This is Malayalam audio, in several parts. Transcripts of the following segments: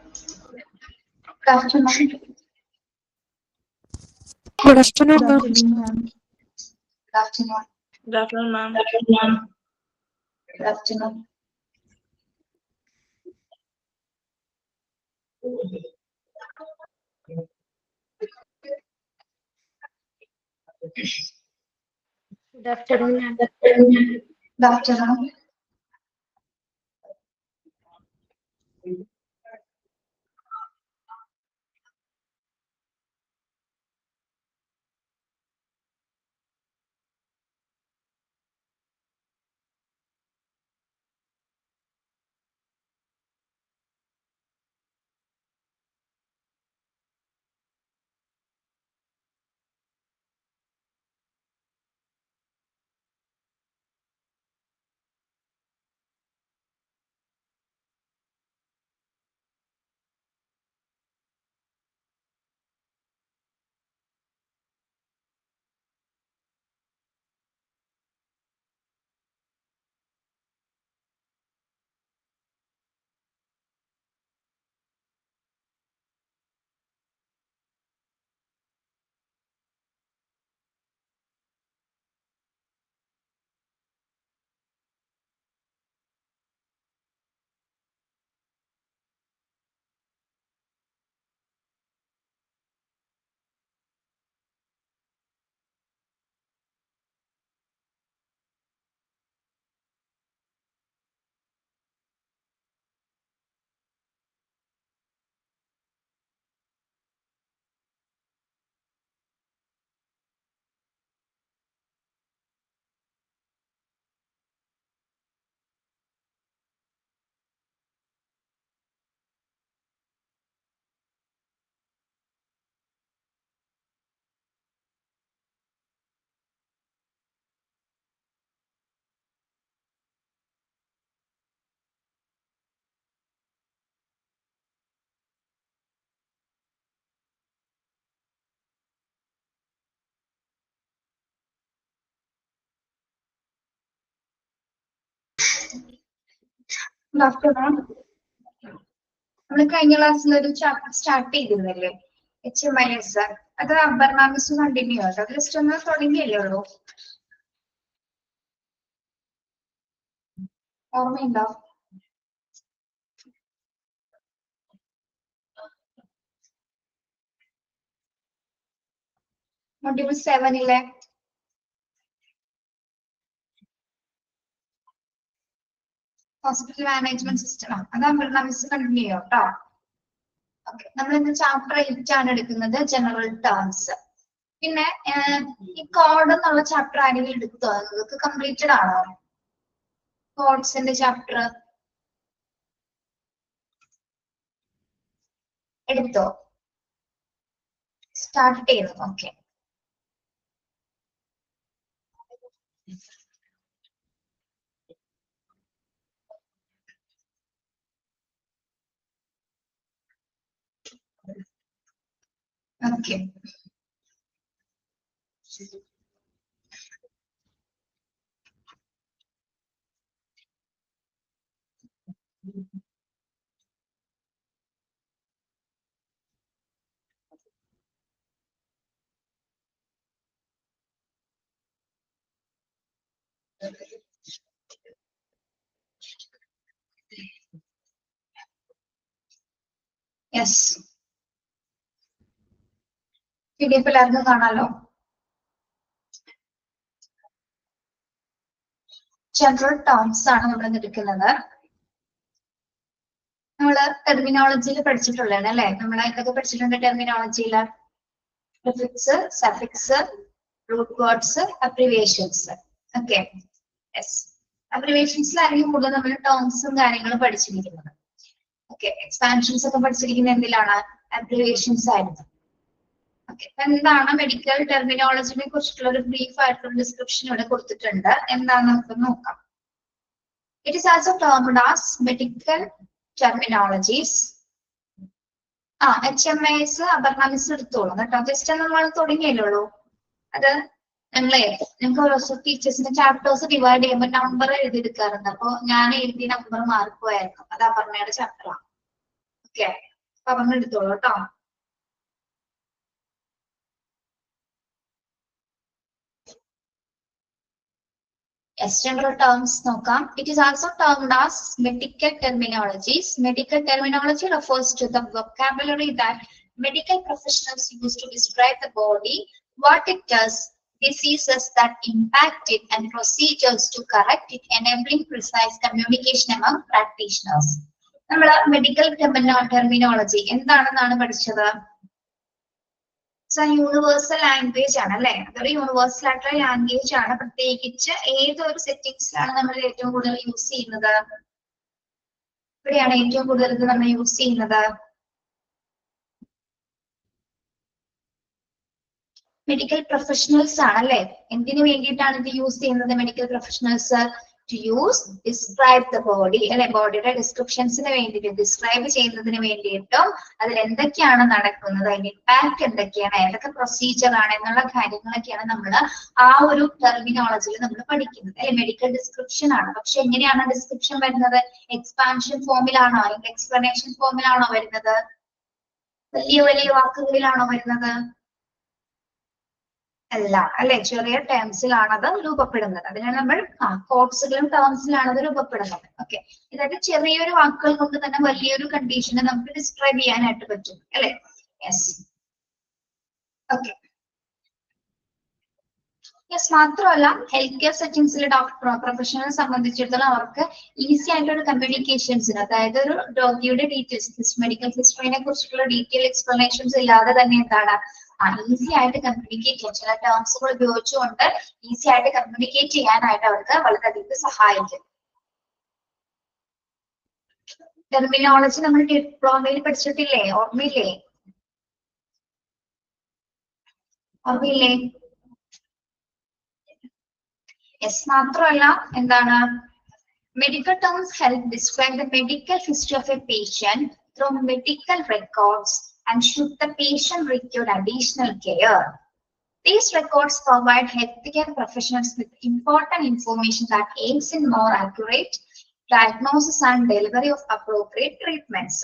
Good afternoon. Good afternoon, ma'am. Good afternoon. Good afternoon, ma'am. Good afternoon. Good afternoon, ma'am. Good afternoon. Good afternoon. നമ്മൾ കഴിഞ്ഞ ക്ലാസ്സിൽ ഒരു ചാപ്റ്റർ സ്റ്റാർട്ട് ചെയ്തിരുന്നില്ലേ, HMIS. അത് അപർണ മിസ് കണ്ടിന്യൂ ആട്ടോ. അത് ജസ്റ്റ് ഒന്ന് തുടങ്ങിയല്ലേ ഉള്ളൂ. ഓർമ്മയുണ്ടോ? മൊഡ്യൂൾ 7-ലെ ഹോസ്പിറ്റൽ മാനേജ്മെന്റ് സിസ്റ്റം അത് അപർണ മിസ് കണ്ടിന്യൂ ചെയ്യും കേട്ടോ. ഓക്കെ, നമ്മൾ ഇന്ന് ചാപ്റ്റർ 8 ആണ് എടുക്കുന്നത്, ജനറൽ ടേംസ്. പിന്നെ ഈ കോഡ് എന്നുള്ള ചാപ്റ്റർ ആരെങ്കിലും എടുത്തോ? നിങ്ങൾക്ക് കംപ്ലീറ്റഡ് ആണോ കോഡ്സിന്റെ ചാപ്റ്റർ? എടുത്തോ? സ്റ്റാർട്ട് ചെയ്തു? ഓക്കെ. Okay, yes. PDF എല്ലാവർക്കും കാണാലോ. ജനറൽ ടേംസ് ആണ് നമ്മൾ എടുക്കുന്നത്. നമ്മള് ടെർമിനോളജിയിൽ പഠിച്ചിട്ടുള്ളതാണ് അല്ലെ? നമ്മൾ എന്തൊക്കെ പഠിച്ചിട്ടുണ്ട് ടെർമിനോളജിയിൽ? Prefix, suffix, root words, abbreviations. Okay, yes. അബ്രിവിയേഷൻസിലായിരിക്കും കൂടുതൽ നമ്മൾ ടേംസും കാര്യങ്ങളും പഠിച്ചിരിക്കുന്നത്. ഓക്കെ, എക്സ്പാൻഷൻസ് ഒക്കെ പഠിച്ചിരിക്കുന്നത് എന്തിലാണ്? അബ്രിവിയേഷൻസ് ആയിരുന്നു. ഓക്കെ, എന്താണ് മെഡിക്കൽ ടെർമിനോളജിനെ കുറിച്ചിട്ടുള്ള ഒരു ബ്രീഫ് ആയിട്ടുള്ള ഡിസ്ക്രിപ്ഷൻ ഇവിടെ കൊടുത്തിട്ടുണ്ട്. എന്താണെന്ന് നമുക്ക് നോക്കാം. It is also termed as medical terminologies. HMIS Aparna miss എടുത്തോളൂ കേട്ടോ. ജസ്റ്റ് നമ്മൾ തുടങ്ങിയല്ലോ. അത് ഞങ്ങൾക്ക് ഓരോ ടീച്ചേഴ്സിന്റെ ചാപ്റ്റേഴ്സ് ഡിവൈഡ് ചെയ്യുമ്പോൾ നമ്പർ എഴുതിയെടുക്കാറുണ്ട്. അപ്പൊ ഞാൻ എഴുതിയ നമ്പർ മാർക്ക് പോയായിരുന്നു. അത് അപർണയുടെ ചാപ്റ്ററാണ്. ഓക്കെ, പറഞ്ഞെടുത്തോളൂ കേട്ടോ. General terms നോക്കാം. It is also termed as medical terminologies. Medical terminology refers to the vocabulary that medical professionals use to describe the body, what it does, diseases that impact it, and procedures to correct it, enabling precise communication among practitioners. നമ്മൾ മെഡിക്കൽ ടെർമിനോളജി എന്താണെന്നാണ് പഠിച്ചത്? യൂണിവേഴ്സൽ ലാംഗ്വേജ് ആണ് അല്ലെ? അതൊരു യൂണിവേഴ്സൽ ആയിട്ടുള്ള ലാംഗ്വേജ് ആണ്. പ്രത്യേകിച്ച് ഏതൊരു സെറ്റിംഗ്സിലാണ് നമ്മൾ ഏറ്റവും കൂടുതൽ യൂസ് ചെയ്യുന്നത്? ഇവിടെയാണ് ഏറ്റവും കൂടുതൽ ഇത് നമ്മൾ യൂസ് ചെയ്യുന്നത്. മെഡിക്കൽ പ്രൊഫഷണൽസ് ആണ് അല്ലെ? എന്തിനു വേണ്ടിയിട്ടാണ് ഇത് യൂസ് ചെയ്യുന്നത്? Medical professionals to use describe the body അല്ലെ? ബോഡിയുടെ ഡിസ്ക്രിപ്ഷൻസിന് വേണ്ടിയിട്ട്, ഡിസ്ക്രൈബ് ചെയ്യുന്നതിന് വേണ്ടിയിട്ടും അതിൽ എന്തൊക്കെയാണ് നടക്കുന്നത്, അതിന്റെ ഇമ്പാക്ട് എന്തൊക്കെയാണ്, ഏതൊക്കെ പ്രൊസീജിയർ ആണ് എന്നുള്ള കാര്യങ്ങളൊക്കെയാണ് നമ്മൾ ആ ഒരു ടെർമിനോളജിയിൽ നമ്മൾ പഠിക്കുന്നത് അല്ലെ? മെഡിക്കൽ ഡിസ്ക്രിപ്ഷൻ ആണ്. പക്ഷെ എങ്ങനെയാണ് ഡിസ്ക്രിപ്ഷൻ വരുന്നത്? എക്സ്പാൻഷൻ ഫോമിലാണോ അല്ലെങ്കിൽ എക്സ്പ്ലനേഷൻ ഫോമിലാണോ വരുന്നത്? വലിയ വലിയ വാക്കുകളിലാണോ വരുന്നത്? അല്ല അല്ലെ? ചെറിയ ടേംസിലാണ് അത് രൂപപ്പെടുന്നത്. അതിനാണ് നമ്മൾ കോഡ്സുകളും ടേംസിലാണ് അത് രൂപപ്പെടുന്നത്. ഓക്കെ, ഇതായത് ചെറിയൊരു വാക്കുകൾ കൊണ്ട് തന്നെ വലിയൊരു കണ്ടീഷനെ നമുക്ക് ഡിസ്ക്രൈബ് ചെയ്യാനായിട്ട് പറ്റും അല്ലെ? യെസ്. Okay, yes. മാത്രമല്ല ഹെൽത്ത് കെയർ സെറ്റിംഗ്സിലെ ഡോക്ടർ പ്രൊഫഷണലെ സംബന്ധിച്ചിടത്തോളം അവർക്ക് ഈസി ആയിട്ടൊരു കമ്മ്യൂണിക്കേഷൻസിന്, അതായത് ഒരു രോഗിയുടെ ഡീറ്റെയിൽസ്, മെഡിക്കൽ ഹിസ്റ്ററിനെ കുറിച്ചിട്ടുള്ള ഡീറ്റെയിൽ എക്സ്പ്ലനേഷൻസ് ഇല്ലാതെ തന്നെ എന്താണ് ഈസി ആയിട്ട് കമ്മ്യൂണിക്കേറ്റ് ചെയ്യാൻ, ചില ടേംസുകൾ ഉപയോഗിച്ചുകൊണ്ട് ഈസി ആയിട്ട് കമ്മ്യൂണിക്കേറ്റ് ചെയ്യാനായിട്ട് അവർക്ക് വളരെയധികം സഹായിക്കും. ടെർമിനോളജി നമ്മൾ ഡിപ്ലോമയിൽ പഠിച്ചിട്ടില്ലേ? ഓർമ്മയില്ലേ? ഓർമ്മയില്ലേ? യെസ്. മാത്രമല്ല എന്താണ്, medical terms help describe the medical history of a patient through medical records and should the patient require additional care. These records provide healthcare professionals with important information that aids in more accurate diagnosis and delivery of appropriate treatments.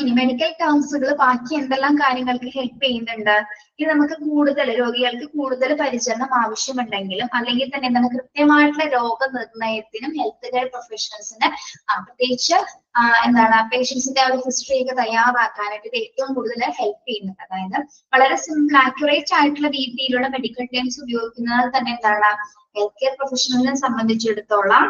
ഇനി മെഡിക്കൽ ടേംസുകൾ ബാക്കി എന്തെല്ലാം കാര്യങ്ങൾക്ക് ഹെൽപ്പ് ചെയ്യുന്നുണ്ട്? ഇത് നമുക്ക് കൂടുതൽ രോഗികൾക്ക് കൂടുതൽ പരിചരണം ആവശ്യമുണ്ടെങ്കിലും അല്ലെങ്കിൽ തന്നെ എന്താണ് കൃത്യമായിട്ടുള്ള രോഗനിർണയത്തിനും ഹെൽത്ത് കെയർ പ്രൊഫഷണൽസിന് പ്രത്യേകിച്ച് എന്താണ് പേഷ്യൻസിന്റെ ഒരു ഹിസ്റ്ററി ഒക്കെ തയ്യാറാക്കാനായിട്ട് ഇത് ഏറ്റവും കൂടുതൽ ഹെൽപ്പ് ചെയ്യുന്നുണ്ട്. അതായത് വളരെ സിമ്പിൾ ആക്യുറേറ്റ് ആയിട്ടുള്ള രീതിയിലുള്ള മെഡിക്കൽ ടേംസ് ഉപയോഗിക്കുന്നത് തന്നെ എന്താണ് ഹെൽത്ത് കെയർ പ്രൊഫഷണലിനെ സംബന്ധിച്ചിടത്തോളം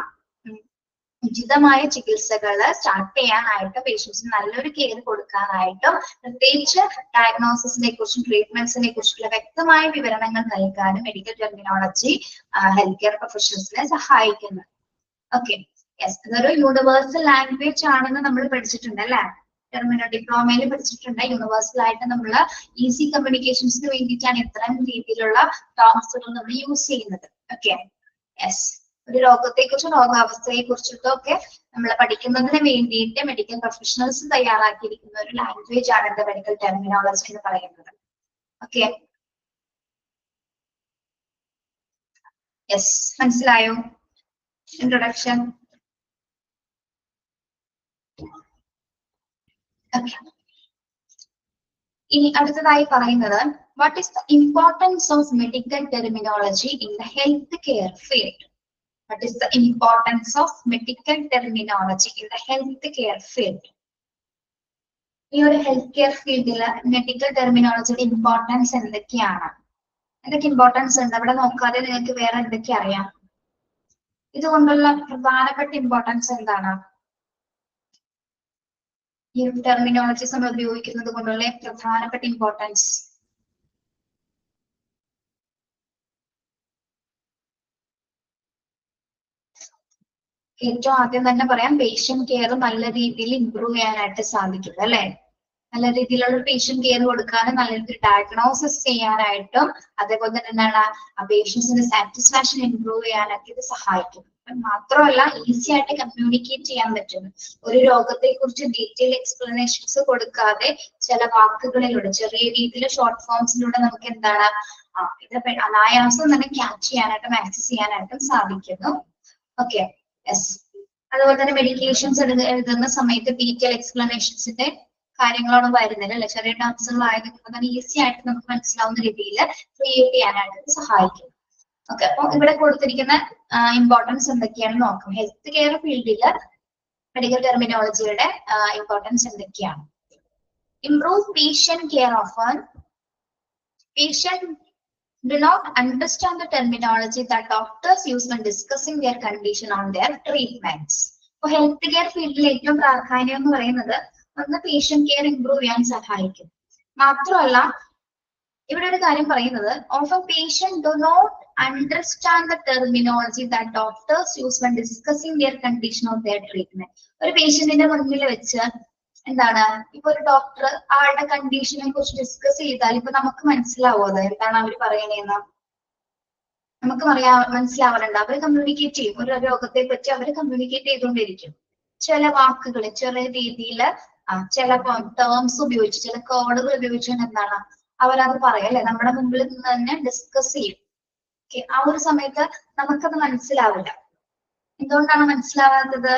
ഉചിതമായ ചികിത്സകൾ സ്റ്റാർട്ട് ചെയ്യാനായിട്ട്, പേഷ്യൻസിന് നല്ലൊരു കെയർ കൊടുക്കാനായിട്ടും പ്രത്യേകിച്ച് ഡയഗ്നോസിസിനെ കുറിച്ചും ട്രീറ്റ്മെന്റ്സിനെ കുറിച്ചുള്ള വ്യക്തമായ വിവരണങ്ങൾ നൽകാനും മെഡിക്കൽ ടെർമിനോളജി ഹെൽത്ത് കെയർ പ്രൊഫഷണൽസിനെ സഹായിക്കുന്നു. Okay, yes. അതൊരു യൂണിവേഴ്സൽ ലാംഗ്വേജ് ആണെന്ന് നമ്മൾ പഠിച്ചിട്ടുണ്ട് അല്ലെ? ഡിപ്ലോമയിൽ പഠിച്ചിട്ടുണ്ട്. യൂണിവേഴ്സൽ ആയിട്ട് നമ്മൾ ഈസി കമ്മ്യൂണിക്കേഷൻസിന് വേണ്ടിയിട്ടാണ് ഇത്തരം രീതിയിലുള്ള ടേംസുകൾ നമ്മൾ യൂസ് ചെയ്യുന്നത്. Okay, yes. ഒരു രോഗത്തെ കുറിച്ചും രോഗാവസ്ഥയെ കുറിച്ചിട്ടും ഒക്കെ നമ്മൾ പഠിക്കുന്നതിന് വേണ്ടിയിട്ട് മെഡിക്കൽ പ്രൊഫഷണൽസ് തയ്യാറാക്കിയിരിക്കുന്ന ഒരു ലാംഗ്വേജ് ആണ് ഇത് മെഡിക്കൽ ടെർമിനോളജി എന്ന് പറയുന്നത്. Okay, yes. മനസ്സിലായോ ഇൻട്രൊഡക്ഷൻ? ഇനി അടുത്തതായി പറയുന്നത് what is the importance of medical terminology in the health care field? What is the importance of medical terminology in the healthcare field? ഈ ഒരു ഹെൽത്ത് കെയർ ഫീൽഡിൽ മെഡിക്കൽ ടെർമിനോളജിയുടെ ഇമ്പോർട്ടൻസ് എന്തൊക്കെയാണ്? എന്തൊക്കെ ഇമ്പോർട്ടൻസ് ഉണ്ട്? അവിടെ നോക്കാതെ നിങ്ങൾക്ക് വേറെ എന്തൊക്കെ അറിയാം? ഇതുകൊണ്ടുള്ള പ്രധാനപ്പെട്ട ഇമ്പോർട്ടൻസ് എന്താണ്? ഈ ടെർമിനോളജീസ് നമ്മൾ ഉപയോഗിക്കുന്നത് കൊണ്ടുള്ള പ്രധാനപ്പെട്ട ഇമ്പോർട്ടൻസ് ഏറ്റവും ആദ്യം തന്നെ പറയാം, പേഷ്യന്റ് കെയർ നല്ല രീതിയിൽ ഇംപ്രൂവ് ചെയ്യാനായിട്ട് സാധിക്കും അല്ലെ? നല്ല രീതിയിലുള്ള പേഷ്യന്റ് കെയർ കൊടുക്കാനും നല്ല രീതിയിൽ ഡയഗ്നോസിസ് ചെയ്യാനായിട്ടും അതേപോലെ തന്നെ എന്താണ് ആ പേഷ്യൻസിന്റെ സാറ്റിസ്ഫാക്ഷൻ ഇംപ്രൂവ് ചെയ്യാനൊക്കെ ഇത് സഹായിക്കും. മാത്രമല്ല ഈസി ആയിട്ട് കമ്മ്യൂണിക്കേറ്റ് ചെയ്യാൻ പറ്റും. ഒരു രോഗത്തെ കുറിച്ച് ഡീറ്റെയിൽ എക്സ്പ്ലനേഷൻസ് കൊടുക്കാതെ ചില വാക്കുകളിലൂടെ ചെറിയ രീതിയിൽ ഷോർട്ട് ഫോംസിലൂടെ നമുക്ക് എന്താണ് ഇത് അനായാസം തന്നെ ക്യാച്ച് ചെയ്യാനായിട്ടും ആക്സസ് ചെയ്യാനായിട്ടും സാധിക്കുന്നു. Okay, yes. അതുപോലെ തന്നെ മെഡിക്കേഷൻസ് എഴുതുന്ന സമയത്ത് ഡീറ്റെയിൽ എക്സ്പ്ലനേഷൻസിന്റെ കാര്യങ്ങളാണ് വരുന്നത് അല്ലെ. ചെറിയ ടേംസുകളായതുകൊണ്ട് തന്നെ ഈസി ആയിട്ട് നമുക്ക് മനസ്സിലാവുന്ന രീതിയിൽ ക്രിയേറ്റ് ചെയ്യാനായിട്ട് സഹായിക്കും. ഓക്കെ, അപ്പൊ ഇവിടെ കൊടുത്തിരിക്കുന്ന ഇമ്പോർട്ടൻസ് എന്തൊക്കെയാണെന്ന് നോക്കാം. ഹെൽത്ത് കെയർ ഫീൽഡിൽ മെഡിക്കൽ ടെർമിനോളജിയുടെ ഇമ്പോർട്ടൻസ് എന്തൊക്കെയാണ്? Improve patient care. Often patient do not understand the terminology that doctors use when discussing their condition on their treatments. അപ്പോൾ ഹെൽത്ത് കെയർ ഫീൽഡിൽ ഏറ്റവും പ്രാധാന്യം എന്ന് പറയുന്നത് ഒന്ന് പേഷ്യന്റ് കെയർ ഇംപ്രൂവ് ചെയ്യാൻ സഹായിക്കും. മാത്രമല്ല ഇവിടെ ഒരു കാര്യം പറയുന്നത് often patient do not understand the terminology that doctors use when discussing their condition or their treatment. ഒരു പേഷ്യന്റിന്റെ മുന്നിൽ വെച്ച് എന്താണ് ഇപ്പൊ ഒരു ഡോക്ടർ ആളുടെ കണ്ടീഷനെ കുറിച്ച് ഡിസ്കസ് ചെയ്താൽ ഇപ്പൊ നമുക്ക് മനസ്സിലാവോ അത് എന്താണ് അവർ പറയണേന്ന്? നമുക്ക് മനസ്സിലാവാറുണ്ട്. അവർ കമ്മ്യൂണിക്കേറ്റ് ചെയ്യും. ഒരു രോഗത്തെ പറ്റി അവർ കമ്മ്യൂണിക്കേറ്റ് ചെയ്തുകൊണ്ടിരിക്കും. ചില വാക്കുകൾ ചെറിയ രീതിയിൽ ചില ടേംസ് ഉപയോഗിച്ച് ചില കോഡുകൾ ഉപയോഗിച്ചുകൊണ്ട് എന്താണ് അവരത് പറയും അല്ലെ. നമ്മുടെ മുമ്പിൽ നിന്ന് തന്നെ ഡിസ്കസ് ചെയ്യും. ഓക്കെ, ആ ഒരു സമയത്ത് നമുക്കത് മനസ്സിലാവില്ല. എന്തുകൊണ്ടാണ് മനസ്സിലാവാത്തത്?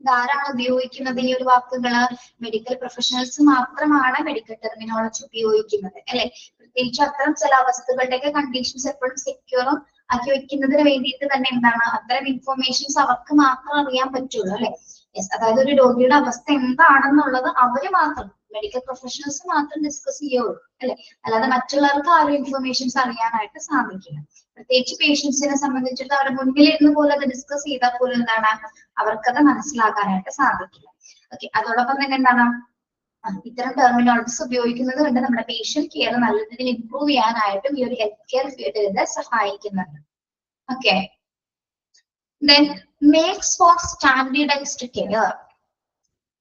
ധാരാളം ഉപയോഗിക്കുന്നത് ഈ ഒരു വാക്കുകള് മെഡിക്കൽ പ്രൊഫഷണൽസ് മാത്രമാണ് മെഡിക്കൽ ടെർമിനോളജി ഉപയോഗിക്കുന്നത് അല്ലെ. പ്രത്യേകിച്ച് അത്തരം ചില അവസ്ഥകളുടെയൊക്കെ കണ്ടീഷൻസ് എപ്പോഴും സെക്യൂറും ആക്കി വെക്കുന്നതിന് വേണ്ടിയിട്ട് തന്നെ എന്താണ് അത്തരം ഇൻഫോർമേഷൻസ് അവർക്ക് മാത്രം അറിയാൻ പറ്റുള്ളൂ അല്ലെ. അതായത് ഒരു രോഗിയുടെ അവസ്ഥ എന്താണെന്നുള്ളത് അവര് മാത്രം മെഡിക്കൽ പ്രൊഫഷണൽസ് മാത്രം ഡിസ്കസ് ചെയ്യുള്ളൂ അല്ലെ. അല്ലാതെ മറ്റുള്ളവർക്ക് ആ ഒരു ഇൻഫോർമേഷൻസ് അറിയാനായിട്ട് സാധിക്കില്ല. പ്രത്യേകിച്ച് പേഷ്യൻസിനെ സംബന്ധിച്ചിട്ട് അവരുടെ മുന്നിൽ ഇരുന്ന് പോലും അത് ഡിസ്കസ് ചെയ്താൽ പോലും എന്താണ് അവർക്കത് മനസ്സിലാക്കാനായിട്ട് സാധിക്കില്ല. ഓക്കെ, അതോടൊപ്പം തന്നെ എന്താണ് ഇത്തരം ടെർമിനോളജീസ് ഉപയോഗിക്കുന്നത് കൊണ്ട് നമ്മുടെ പേഷ്യന്റ് കെയർ നല്ല രീതിയിൽ ഇംപ്രൂവ് ചെയ്യാനായിട്ടും ഈ ഒരു ഹെൽത്ത് കെയർ ഫീൽഡിൽ സഹായിക്കുന്നുണ്ട്. Okay, then makes for standardized care.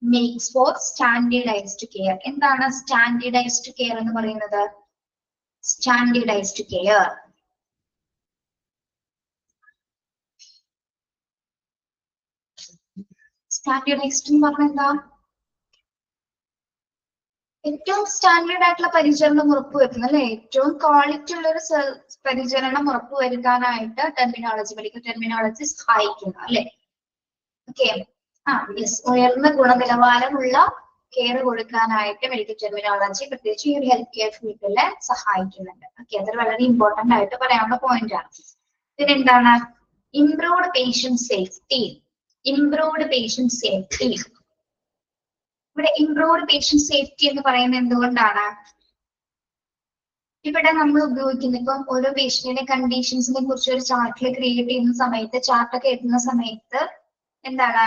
Makes for standardized care. എന്താണ് സ്റ്റാൻഡേർഡൈസ്ഡ് കെയർ എന്ന് പറയുന്നത്? സ്റ്റാൻഡേർഡൈസ്ഡ് കെയർ സ്റ്റാൻഡേർഡൈസ്ഡ് എന്ന് പറഞ്ഞാൽ എന്താ? ഏറ്റവും സ്റ്റാൻഡേർഡ് ആയിട്ടുള്ള പരിചരണം ഉറപ്പുവരുത്തുന്നത് അല്ലെ. ഏറ്റവും ക്വാളിറ്റി ഉള്ള ഒരു പരിചരണം ഉറപ്പുവരുത്താനായിട്ട് ടെർമിനോളജി മെഡിക്കൽ ടെർമിനോളജി സഹായിക്കുന്നു അല്ലെ. ഓക്കെ, ഉയർന്ന ഗുണനിലവാരമുള്ള കെയർ കൊടുക്കാനായിട്ട് മെഡിക്കൽ ടെർമിനോളജി പ്രത്യേകിച്ച് ഈ ഒരു ഹെൽത്ത് കെയർ ഫീൽഡില് സഹായിക്കുന്നുണ്ട്. ഓക്കെ, അതൊരു വളരെ ഇമ്പോർട്ടന്റ് ആയിട്ട് പറയാനുള്ള പോയിന്റ് ആണ്. പിന്നെ എന്താണ് improved patient safety. Improved patient safety. ഇവിടെ ഇംപ്രൂവ്ഡ് പേഷ്യന്റ് സേഫ്റ്റി എന്ന് പറയുന്നത് എന്തുകൊണ്ടാണ്? ഇവിടെ നമ്മൾ ഉപയോഗിക്കുന്ന ഇപ്പം ഓരോ പേഷ്യന്റിന്റെ കണ്ടീഷൻസിനെ കുറിച്ച് ഒരു ചാർട്ടിൽ ക്രിയേറ്റ് ചെയ്യുന്ന സമയത്ത് ചാർട്ടൊക്കെ എഴുതുന്ന സമയത്ത് എന്താണ്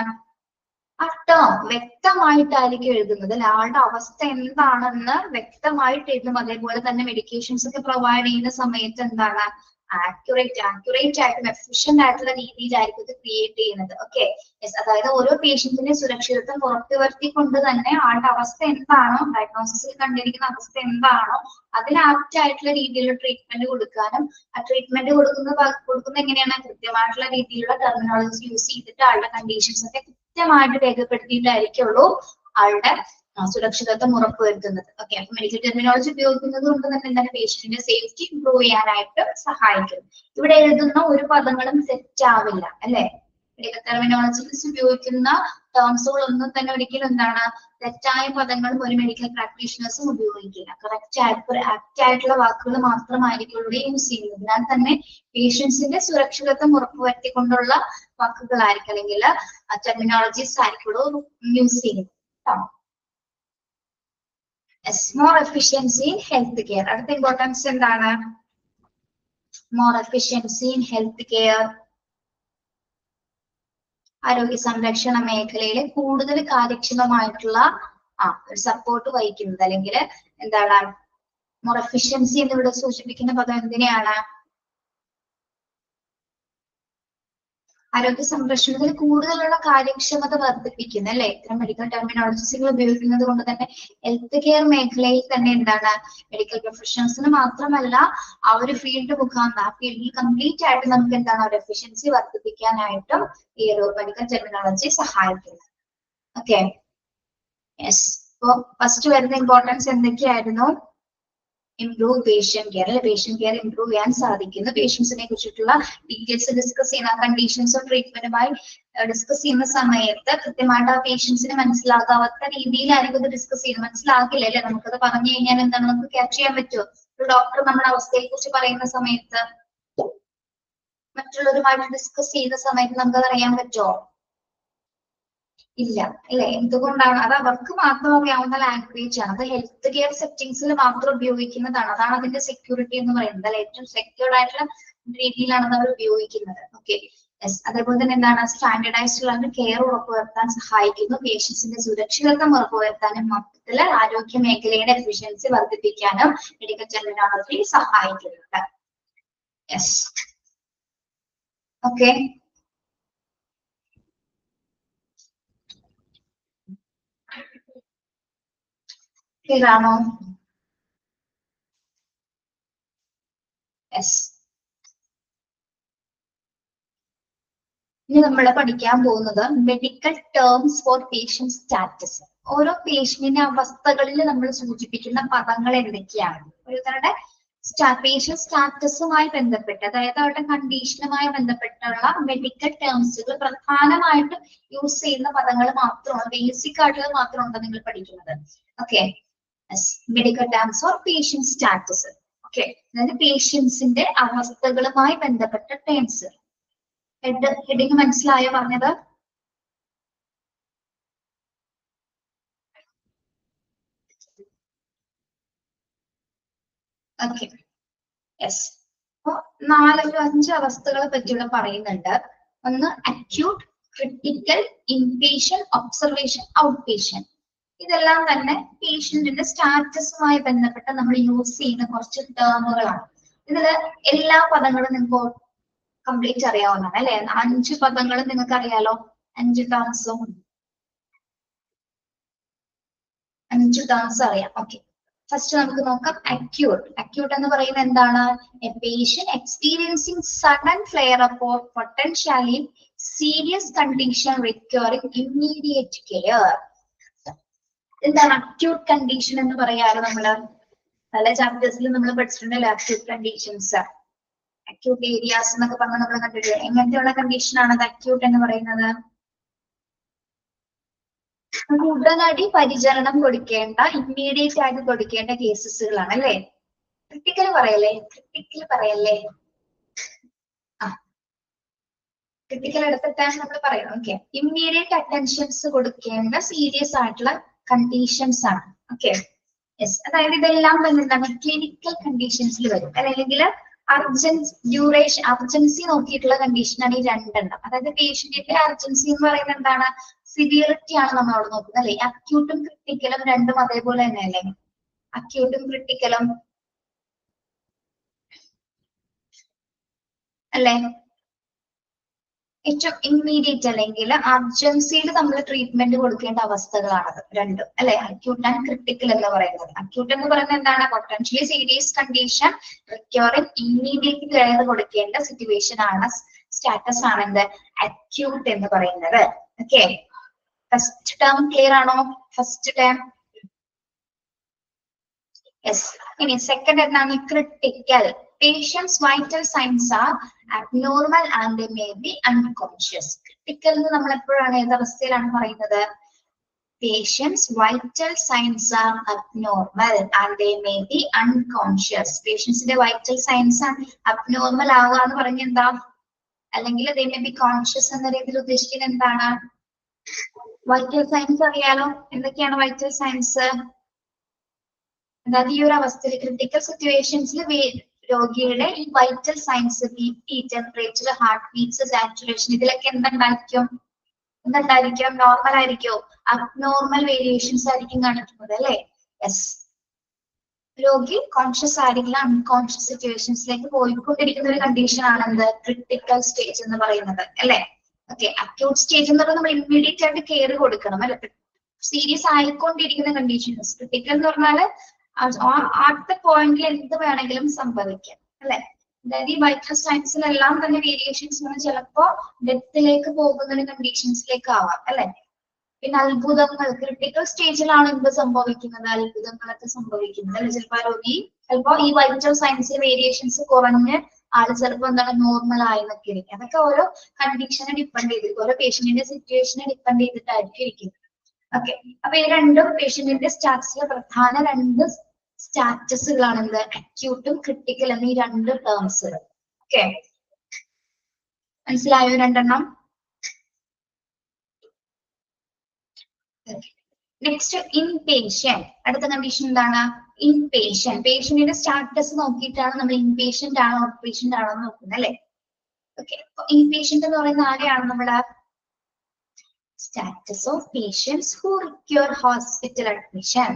ആ ടേം വ്യക്തമായിട്ടായിരിക്കും എഴുതുന്നത്. ആളുടെ അവസ്ഥ എന്താണെന്ന് വ്യക്തമായിട്ട് എഴുതും. അതേപോലെ തന്നെ മെഡിക്കേഷൻസ് ഒക്കെ പ്രൊവൈഡ് ചെയ്യുന്ന സമയത്ത് എന്താണ് ആക്യുറേറ്റ് ആയിട്ടും എഫിഷ്യന്റ് ആയിട്ടുള്ള രീതിയിലായിരിക്കും ഇത് ക്രിയേറ്റ് ചെയ്യുന്നത്. ഓക്കെ, അതായത് ഓരോ പേഷ്യന്റിന്റെ സുരക്ഷിതത്വം ഉറപ്പുവരുത്തിക്കൊണ്ട് തന്നെ ആളുടെ അവസ്ഥ എന്താണോ ഡയഗ്നോസിസിൽ കണ്ടിരിക്കുന്ന അവസ്ഥ എന്താണോ അതിന് ആപ്റ്റ് ആയിട്ടുള്ള രീതിയിലുള്ള ട്രീറ്റ്മെന്റ് കൊടുക്കാനും ആ ട്രീറ്റ്മെന്റ് കൊടുക്കുന്ന എങ്ങനെയാണ് കൃത്യമായിട്ടുള്ള രീതിയിലുള്ള ടെർമിനോളജി യൂസ് ചെയ്തിട്ട് ആളുടെ കണ്ടീഷൻസ് ഒക്കെ കൃത്യമായിട്ട് രേഖപ്പെടുത്തിയിട്ടായിരിക്കുള്ളൂ ആളുടെ സുരക്ഷിതത്വം ഉറപ്പുവരുത്തുന്നത്. ഓക്കെ, അപ്പൊ മെഡിക്കൽ ടെർമിനോളജി ഉപയോഗിക്കുന്നത് കൊണ്ട് തന്നെ എന്താണ് പേഷ്യന്റിന്റെ സേഫ്റ്റി ഇംപ്രൂവ് ചെയ്യാനായിട്ട് സഹായിക്കും. ഇവിടെ എഴുതുന്ന ഒരു പദങ്ങളും സെറ്റ് ആവില്ല അല്ലെ. മെഡിക്കൽ ടെർമിനോളജിസ്റ്റ് ഉപയോഗിക്കുന്ന ടേംസുകളൊന്നും തന്നെ ഒരിക്കലും എന്താണ് തെറ്റായ പദങ്ങളും ഒരു മെഡിക്കൽ പ്രാക്ടീഷണേഴ്സും ഉപയോഗിക്കില്ല. ആപ്റ്റ് ആയിട്ടുള്ള വാക്കുകൾ മാത്രമായിരിക്കും ഇവിടെ യൂസ് ചെയ്യുന്നത്. അതിനാൽ തന്നെ പേഷ്യൻസിന്റെ സുരക്ഷിതത്വം ഉറപ്പുവരുത്തിക്കൊണ്ടുള്ള വാക്കുകളായിരിക്കും അല്ലെങ്കിൽ ടെർമിനോളജീസ് ആയിരിക്കും യൂസ് ചെയ്യുന്നത്. More efficiency in health care. അടുത്ത ഇമ്പോർട്ടൻസ് എന്താണ്? More efficiency in health care. ആരോഗ്യ സംരക്ഷണ മേഖലയിൽ കൂടുതൽ കാര്യക്ഷമമായിട്ടുള്ള ഒരു സപ്പോർട്ട് വഹിക്കുന്നത് അല്ലെങ്കിൽ എന്താണ് മോർ എഫിഷ്യൻസി എന്നിവിടെ സൂചിപ്പിക്കുന്ന പദം എന്തിനെയാണ്? ആരോഗ്യ സംരക്ഷണത്തിൽ കൂടുതലുള്ള കാര്യക്ഷമത വർദ്ധിപ്പിക്കുന്നു അല്ലെ. ഇത്തരം മെഡിക്കൽ ടെർമിനോളജീസുകൾ ഉപയോഗിക്കുന്നത് കൊണ്ട് തന്നെ ഹെൽത്ത് കെയർ മേഖലയിൽ തന്നെ എന്താണ് മെഡിക്കൽ പ്രൊഫഷണൽസിന് മാത്രമല്ല ആ ഒരു ഫീൽഡ് മുഖാന്തരം ആ ഫീൽഡിൽ കംപ്ലീറ്റ് ആയിട്ട് നമുക്ക് എന്താണ് ഒരു എഫിഷ്യൻസി വർദ്ധിപ്പിക്കാനായിട്ടും ഈ ഒരു മെഡിക്കൽ ടെർമിനോളജി സഹായിക്കുന്നത്. Okay, yes. അപ്പോ ഫസ്റ്റ് വരുന്ന ഇമ്പോർട്ടൻസ് എന്തൊക്കെയായിരുന്നു? ഇംപ്രൂവ് പേഷ്യന്റ് കെയർ, അല്ലെ പേഷ്യന്റ് കെയർ ഇംപ്രൂവ് ചെയ്യാൻ സാധിക്കുന്നു. പേഷ്യൻസിനെ കുറിച്ചിട്ടുള്ള ഡീറ്റെയിൽസ് ഡിസ്കസ് ചെയ്യുന്ന കണ്ടീഷൻസും ട്രീറ്റ്മെന്റുമായി ഡിസ്കസ് ചെയ്യുന്ന സമയത്ത് കൃത്യമായിട്ട് ആ പേഷ്യൻസിന് മനസ്സിലാകാത്ത രീതിയിലായിരിക്കും ഇത് ഡിസ്കസ് ചെയ്യുന്നത്. മനസ്സിലാക്കില്ല അല്ലെ, നമുക്കത് പറഞ്ഞു കഴിഞ്ഞാൽ എന്താണ് നമുക്ക് ക്യാച്ച് ചെയ്യാൻ പറ്റുമോ? ഒരു ഡോക്ടർ നമ്മുടെ അവസ്ഥയെ കുറിച്ച് പറയുന്ന സമയത്ത് മറ്റുള്ളവരുമായിട്ട് ഡിസ്കസ് ചെയ്യുന്ന സമയത്ത് നമുക്കത് അറിയാൻ പറ്റുമോ? ഇല്ല അല്ലെ. എന്തുകൊണ്ടാണ്? അത് അവർക്ക് മാത്രം അറിയാവുന്ന ലാംഗ്വേജ് ആണ്. അത് ഹെൽത്ത് കെയർ സെറ്റിംഗ്സിൽ മാത്രം ഉപയോഗിക്കുന്നതാണ്. അതാണ് അതിന്റെ സെക്യൂരിറ്റി എന്ന് പറയുന്നത്. അല്ലെ, ഏറ്റവും സെക്യൂർഡ് ആയിട്ടുള്ള രീതിയിലാണ് അവർ ഉപയോഗിക്കുന്നത്. Okay, yes. അതേപോലെ തന്നെ എന്താണ്, സ്റ്റാൻഡേർഡൈസ്ഡ് കെയർ ഉറപ്പുവരുത്താൻ സഹായിക്കുന്നു. പേഷ്യൻസിന്റെ സുരക്ഷിതത്വം ഉറപ്പുവരുത്താനും മൊത്തത്തില് ആരോഗ്യ മേഖലയുടെ എഫിഷ്യൻസി വർദ്ധിപ്പിക്കാനും മെഡിക്കൽ ടെർമിനോളജി സഹായിക്കുന്നുണ്ട്. Yes, okay. ക്ലിയർ ആണോ? യെസ്. ഇനി നമ്മൾ പഠിക്കാൻ പോകുന്നത് medical terms four patient status. ഓരോ പേഷ്യന്റിന്റെ അവസ്ഥകളിൽ നമ്മൾ സൂചിപ്പിക്കുന്ന പദങ്ങൾ എന്തൊക്കെയാണ്? ഓരോരുത്തരുടെ പേഷ്യന്റ് സ്റ്റാറ്റസുമായി ബന്ധപ്പെട്ട്, അതായത് അവരുടെ കണ്ടീഷനുമായി ബന്ധപ്പെട്ടുള്ള മെഡിക്കൽ ടേംസുകൾ പ്രധാനമായിട്ടും യൂസ് ചെയ്യുന്ന പദങ്ങൾ മാത്രമാണ്, ബേസിക് ആയിട്ടുള്ളത് മാത്രമാണ് നിങ്ങൾ പഠിക്കുന്നത്. Okay, medical terms four patient status. Okay, അതായത് പേഷ്യൻസിന്റെ അവസ്ഥകളുമായി ബന്ധപ്പെട്ട ടേംസ്. ഹെഡിങ് മനസ്സിലായോ പറഞ്ഞത്? Okay, yes. അപ്പൊ 4-5 അവസ്ഥകളെ പറ്റി ഇവിടെ പറയുന്നുണ്ട്. ഒന്ന് acute, critical, inpatient, observation, out patient. ഇതെല്ലാം തന്നെ പേഷ്യന്റിന്റെ സ്റ്റാറ്റസുമായി ബന്ധപ്പെട്ട് നമ്മൾ യൂസ് ചെയ്യുന്ന കുറച്ച് ടേമുകളാണ്. ഇതില് എല്ലാ പദങ്ങളും നിങ്ങൾക്ക് കംപ്ലീറ്റ് അറിയാവുന്നതാണ് അല്ലെ. 5 പദങ്ങളും നിങ്ങൾക്ക് അറിയാലോ. 5 ടേംസും 5 ടേംസ് അറിയാം. ഓക്കെ, ഫസ്റ്റ് നമുക്ക് നോക്കാം അക്യൂട്ട്. അക്യൂട്ട് എന്ന് പറയുന്നത് എന്താണ്? A patient experiencing sudden flare up of potentially serious condition requiring immediate care. എന്താണ് അക്യൂട്ട് കണ്ടീഷൻ എന്ന് പറയാറ്? നമ്മള് പല ചാപ്റ്റേഴ്സിൽ നമ്മൾ പഠിച്ചിട്ടുണ്ടല്ലോ അക്യൂട്ട് കണ്ടീഷൻസ്, അക്യൂട്ട് ഏരിയാസ് എന്നൊക്കെ പറഞ്ഞ് നമ്മൾ കണ്ടിട്ടില്ലേ? എങ്ങനത്തെയുള്ള കണ്ടീഷൻ ആണ് അത് അക്യൂട്ട് എന്ന് പറയുന്നത്? ഉടനടി പരിചരണം കൊടുക്കേണ്ട, ഇമ്മീഡിയറ്റ് ആയിട്ട് കൊടുക്കേണ്ട കേസസുകളാണ് അല്ലെ. ക്രിട്ടിക്കൽ പറയല്ലേ? ക്രിട്ടിക്കൽ പറയല്ലേ? ആ, ക്രിട്ടിക്കൽ എടുത്തിട്ടാണ് നമ്മൾ പറയുന്നത്. ഓക്കെ, ഇമ്മീഡിയറ്റ് അറ്റൻഷൻസ് കൊടുക്കേണ്ട സീരിയസ് ആയിട്ടുള്ള കണ്ടീഷൻസ് ആണ്. Okay, yes. അതായത് ഇതെല്ലാം എന്താണ് ക്ലിനിക്കൽ കണ്ടീഷൻസിൽ വരും, അല്ലെങ്കിൽ അർജൻസി നോക്കിയിട്ടുള്ള കണ്ടീഷനാണ് ഈ 2 എണ്ണം. അതായത് പേഷ്യന്റിന്റെ അർജൻസി എന്ന് പറയുന്നത് എന്താണ്? സിവിയറിറ്റി ആണ് നമ്മൾ അവിടെ നോക്കുന്നത് അല്ലെ. അക്യൂട്ടും ക്രിട്ടിക്കലും രണ്ടും അതേപോലെ തന്നെ അല്ലേ? അക്യൂട്ടും ക്രിട്ടിക്കലും അല്ലെ. ഏറ്റവും ഇമ്മീഡിയറ്റ് അല്ലെങ്കിൽ അർജൻസിയിൽ നമ്മൾ ട്രീറ്റ്മെന്റ് കൊടുക്കേണ്ട അവസ്ഥകളാണത് രണ്ടും അല്ലെ. അക്യൂട്ട് ആൻഡ് ക്രിട്ടിക്കൽ എന്ന് പറയുന്നത്. അക്യൂട്ട് എന്ന് പറയുന്നത് എന്താണ്? Potentially serious condition requiring immediate care കൊടുക്കേണ്ട സിറ്റുവേഷൻ ആണ്, സ്റ്റാറ്റസ് ആണ് എന്ത്? അക്യൂട്ട് എന്ന് പറയുന്നത്. ഓക്കെ, ഫസ്റ്റ് ടേം ക്ലിയർ ആണോ? First term yes. ഇനി സെക്കൻഡ് എന്താണ്? Critical. Patients' vital signs are abnormal and they may be unconscious. Critical എന്ന് നമ്മൾ എപ്പോഴാണ് ഏത് അവസ്ഥയിലാണ് പറയുന്നത്? Patients' vital signs are abnormal and they may be unconscious. Patientsന്റെ vital signs abnormal ആവുക എന്ന് പറഞ്ഞ എന്താ? അല്ലെങ്കിൽ they may be conscious എന്ന രീതിയിൽ ഉദ്ദേശിക്കുന്നത് എന്താണ്? വൈറ്റൽ സൈൻസ് അറിയാലോ. എന്തൊക്കെയാണ് വൈറ്റൽ സൈൻസ്? അതായത് ഈ ഒരു അവസ്ഥയിൽ ക്രിട്ടിക്കൽ സിറ്റുവേഷൻസിൽ രോഗിയുടെ ഈ vital science, BP, temperature, heart beats, saturation, ഇതിലൊക്കെ എന്തുണ്ടായിരിക്കും? നോർമൽ ആയിരിക്കോ? അബ്നോർമൽ വേരിയേഷൻസ് ആയിരിക്കും കാണിക്കുന്നത് അല്ലെ. യെസ്, രോഗി കോൺഷ്യസ് ആയിരിക്കില്ല, അൺകോൺഷ്യസ് സിറ്റുവേഷൻസിലേക്ക് പോയിക്കൊണ്ടിരിക്കുന്ന ഒരു കണ്ടീഷൻ ആണ് എന്ത്? ക്രിട്ടിക്കൽ സ്റ്റേജ് എന്ന് പറയുന്നത് അല്ലെ. ഓക്കെ, അക്യൂട്ട് സ്റ്റേജ് എന്ന് പറഞ്ഞാൽ നമ്മൾ ഇമ്മീഡിയറ്റ് ആയിട്ട് കെയർ കൊടുക്കണം അല്ലെ. Serious ആയിക്കൊണ്ടിരിക്കുന്ന conditions. ക്രിട്ടിക്കൽ എന്ന് പറഞ്ഞാല് അടുത്ത പോയിന്റിൽ എന്ത് വേണമെങ്കിലും സംഭവിക്കാം അല്ലെ. അതായത് ഈ വൈറ്റൽ സയൻസിലെല്ലാം തന്നെ വേരിയേഷൻസ് ചിലപ്പോ ഡെത്തിലേക്ക് പോകുന്ന ഒരു കണ്ടീഷൻസിലേക്ക് ആവാം അല്ലെ. പിന്നെ അത്ഭുതങ്ങൾ ക്രിട്ടിക്കൽ സ്റ്റേജിലാണ് എന്ത് സംഭവിക്കുന്നത്, അത്ഭുതങ്ങളൊക്കെ സംഭവിക്കുന്നത് അല്ലെ. ചിലപ്പോൾ രോഗി ചിലപ്പോൾ ഈ വൈറ്റൽ സയൻസിൽ വേരിയേഷൻസ് കുറഞ്ഞ് ആള് ചിലപ്പോൾ എന്താണ് നോർമൽ ആയെന്നൊക്കെ ഇരിക്കും. അതൊക്കെ ഓരോ കണ്ടീഷനെ ഡിപ്പെൻഡ് ചെയ്തിരിക്കും, ഓരോ പേഷ്യന്റിന്റെ സിറ്റുവേഷനെ ഡിപ്പെൻഡ് ചെയ്തിട്ടായിരിക്കും ഇരിക്കുന്നത്. ഓക്കെ, അപ്പൊ ഈ രണ്ടും പേഷ്യന്റിന്റെ സ്റ്റാറ്റസിലെ പ്രധാന രണ്ട് സ്റ്റാറ്റസുകളാണ് എന്ത്, അക്യൂട്ടും ക്രിട്ടിക്കൽ എന്നീ രണ്ട് ടേംസുകൾ. ഓക്കെ, മനസ്സിലായോ രണ്ടെണ്ണം? Next inpatient. അടുത്ത കണ്ടീഷൻ എന്താണ്, ഇൻപേഷ്യന്റ്. പേഷ്യന്റിന്റെ സ്റ്റാറ്റസ് നോക്കിയിട്ടാണ് നമ്മൾ ഇൻപേഷ്യന്റ് ആണോ ഔട്ട് പേഷ്യന്റ് ആണോ എന്ന് നോക്കുന്നത് അല്ലെ. ഓക്കെ, ഇൻപേഷ്യന്റ് എന്ന് പറയുന്ന ആരെയാണ് നമ്മുടെ status of patients who require hospital admission.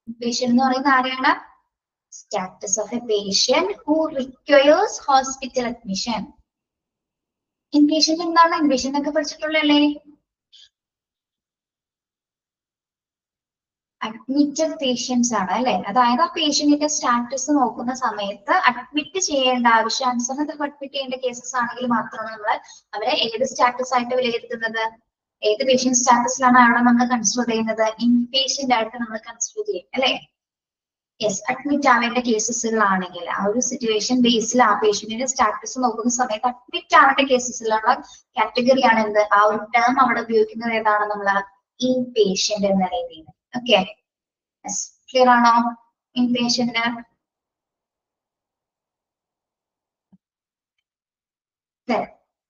Inpatient എന്ന് പറയുന്ന ആരെയാണ്, status of a patient who requires hospital admission. Inpatient എന്താണ്, ഇൻപേഷ്യന്റ് ഒക്കെ പഠിച്ചിട്ടുള്ളല്ലേ. അഡ്മിറ്റഡ് പേഷ്യൻസ് ആണ് അല്ലെ. അതായത് ആ പേഷ്യന്റിന്റെ സ്റ്റാറ്റസ് നോക്കുന്ന സമയത്ത് അഡ്മിറ്റ് ചെയ്യേണ്ട ആവശ്യാനുസരണം അഡ്മിറ്റ് ചെയ്യേണ്ട കേസസ് ആണെങ്കിൽ മാത്രമാണ് നമ്മൾ അവരെ ഏത് സ്റ്റാറ്റസ് ആയിട്ട് വിലയിരുത്തുന്നത്, ഏത് പേഷ്യന്റ് സ്റ്റാറ്റസിലാണ് അവിടെ നമ്മൾ കൺസിഡർ ചെയ്യുന്നത്, ഇൻപേഷ്യന്റ് ആയിട്ട് നമ്മൾ കൺസിഡർ ചെയ്യും അല്ലെ. യെസ്, അഡ്മിറ്റ് ആവേണ്ട കേസസുകളാണെങ്കിൽ ആ ഒരു സിറ്റുവേഷൻ ബേസിൽ ആ പേഷ്യന്റിന്റെ സ്റ്റാറ്റസ് നോക്കുന്ന സമയത്ത് അഡ്മിറ്റ് ആവേണ്ട കേസസിലുള്ള കാറ്റഗറിയാണ് എന്ത്, ആ ഒരു ടേം അവിടെ ഉപയോഗിക്കുന്നത് ഏതാണ്, നമ്മൾ ഇൻപേഷ്യന്റ് എന്ന രീതിയിൽ. ഓക്കെ, ക്ലിയർ ആണോ ഇൻപേഷ്യന്റ്?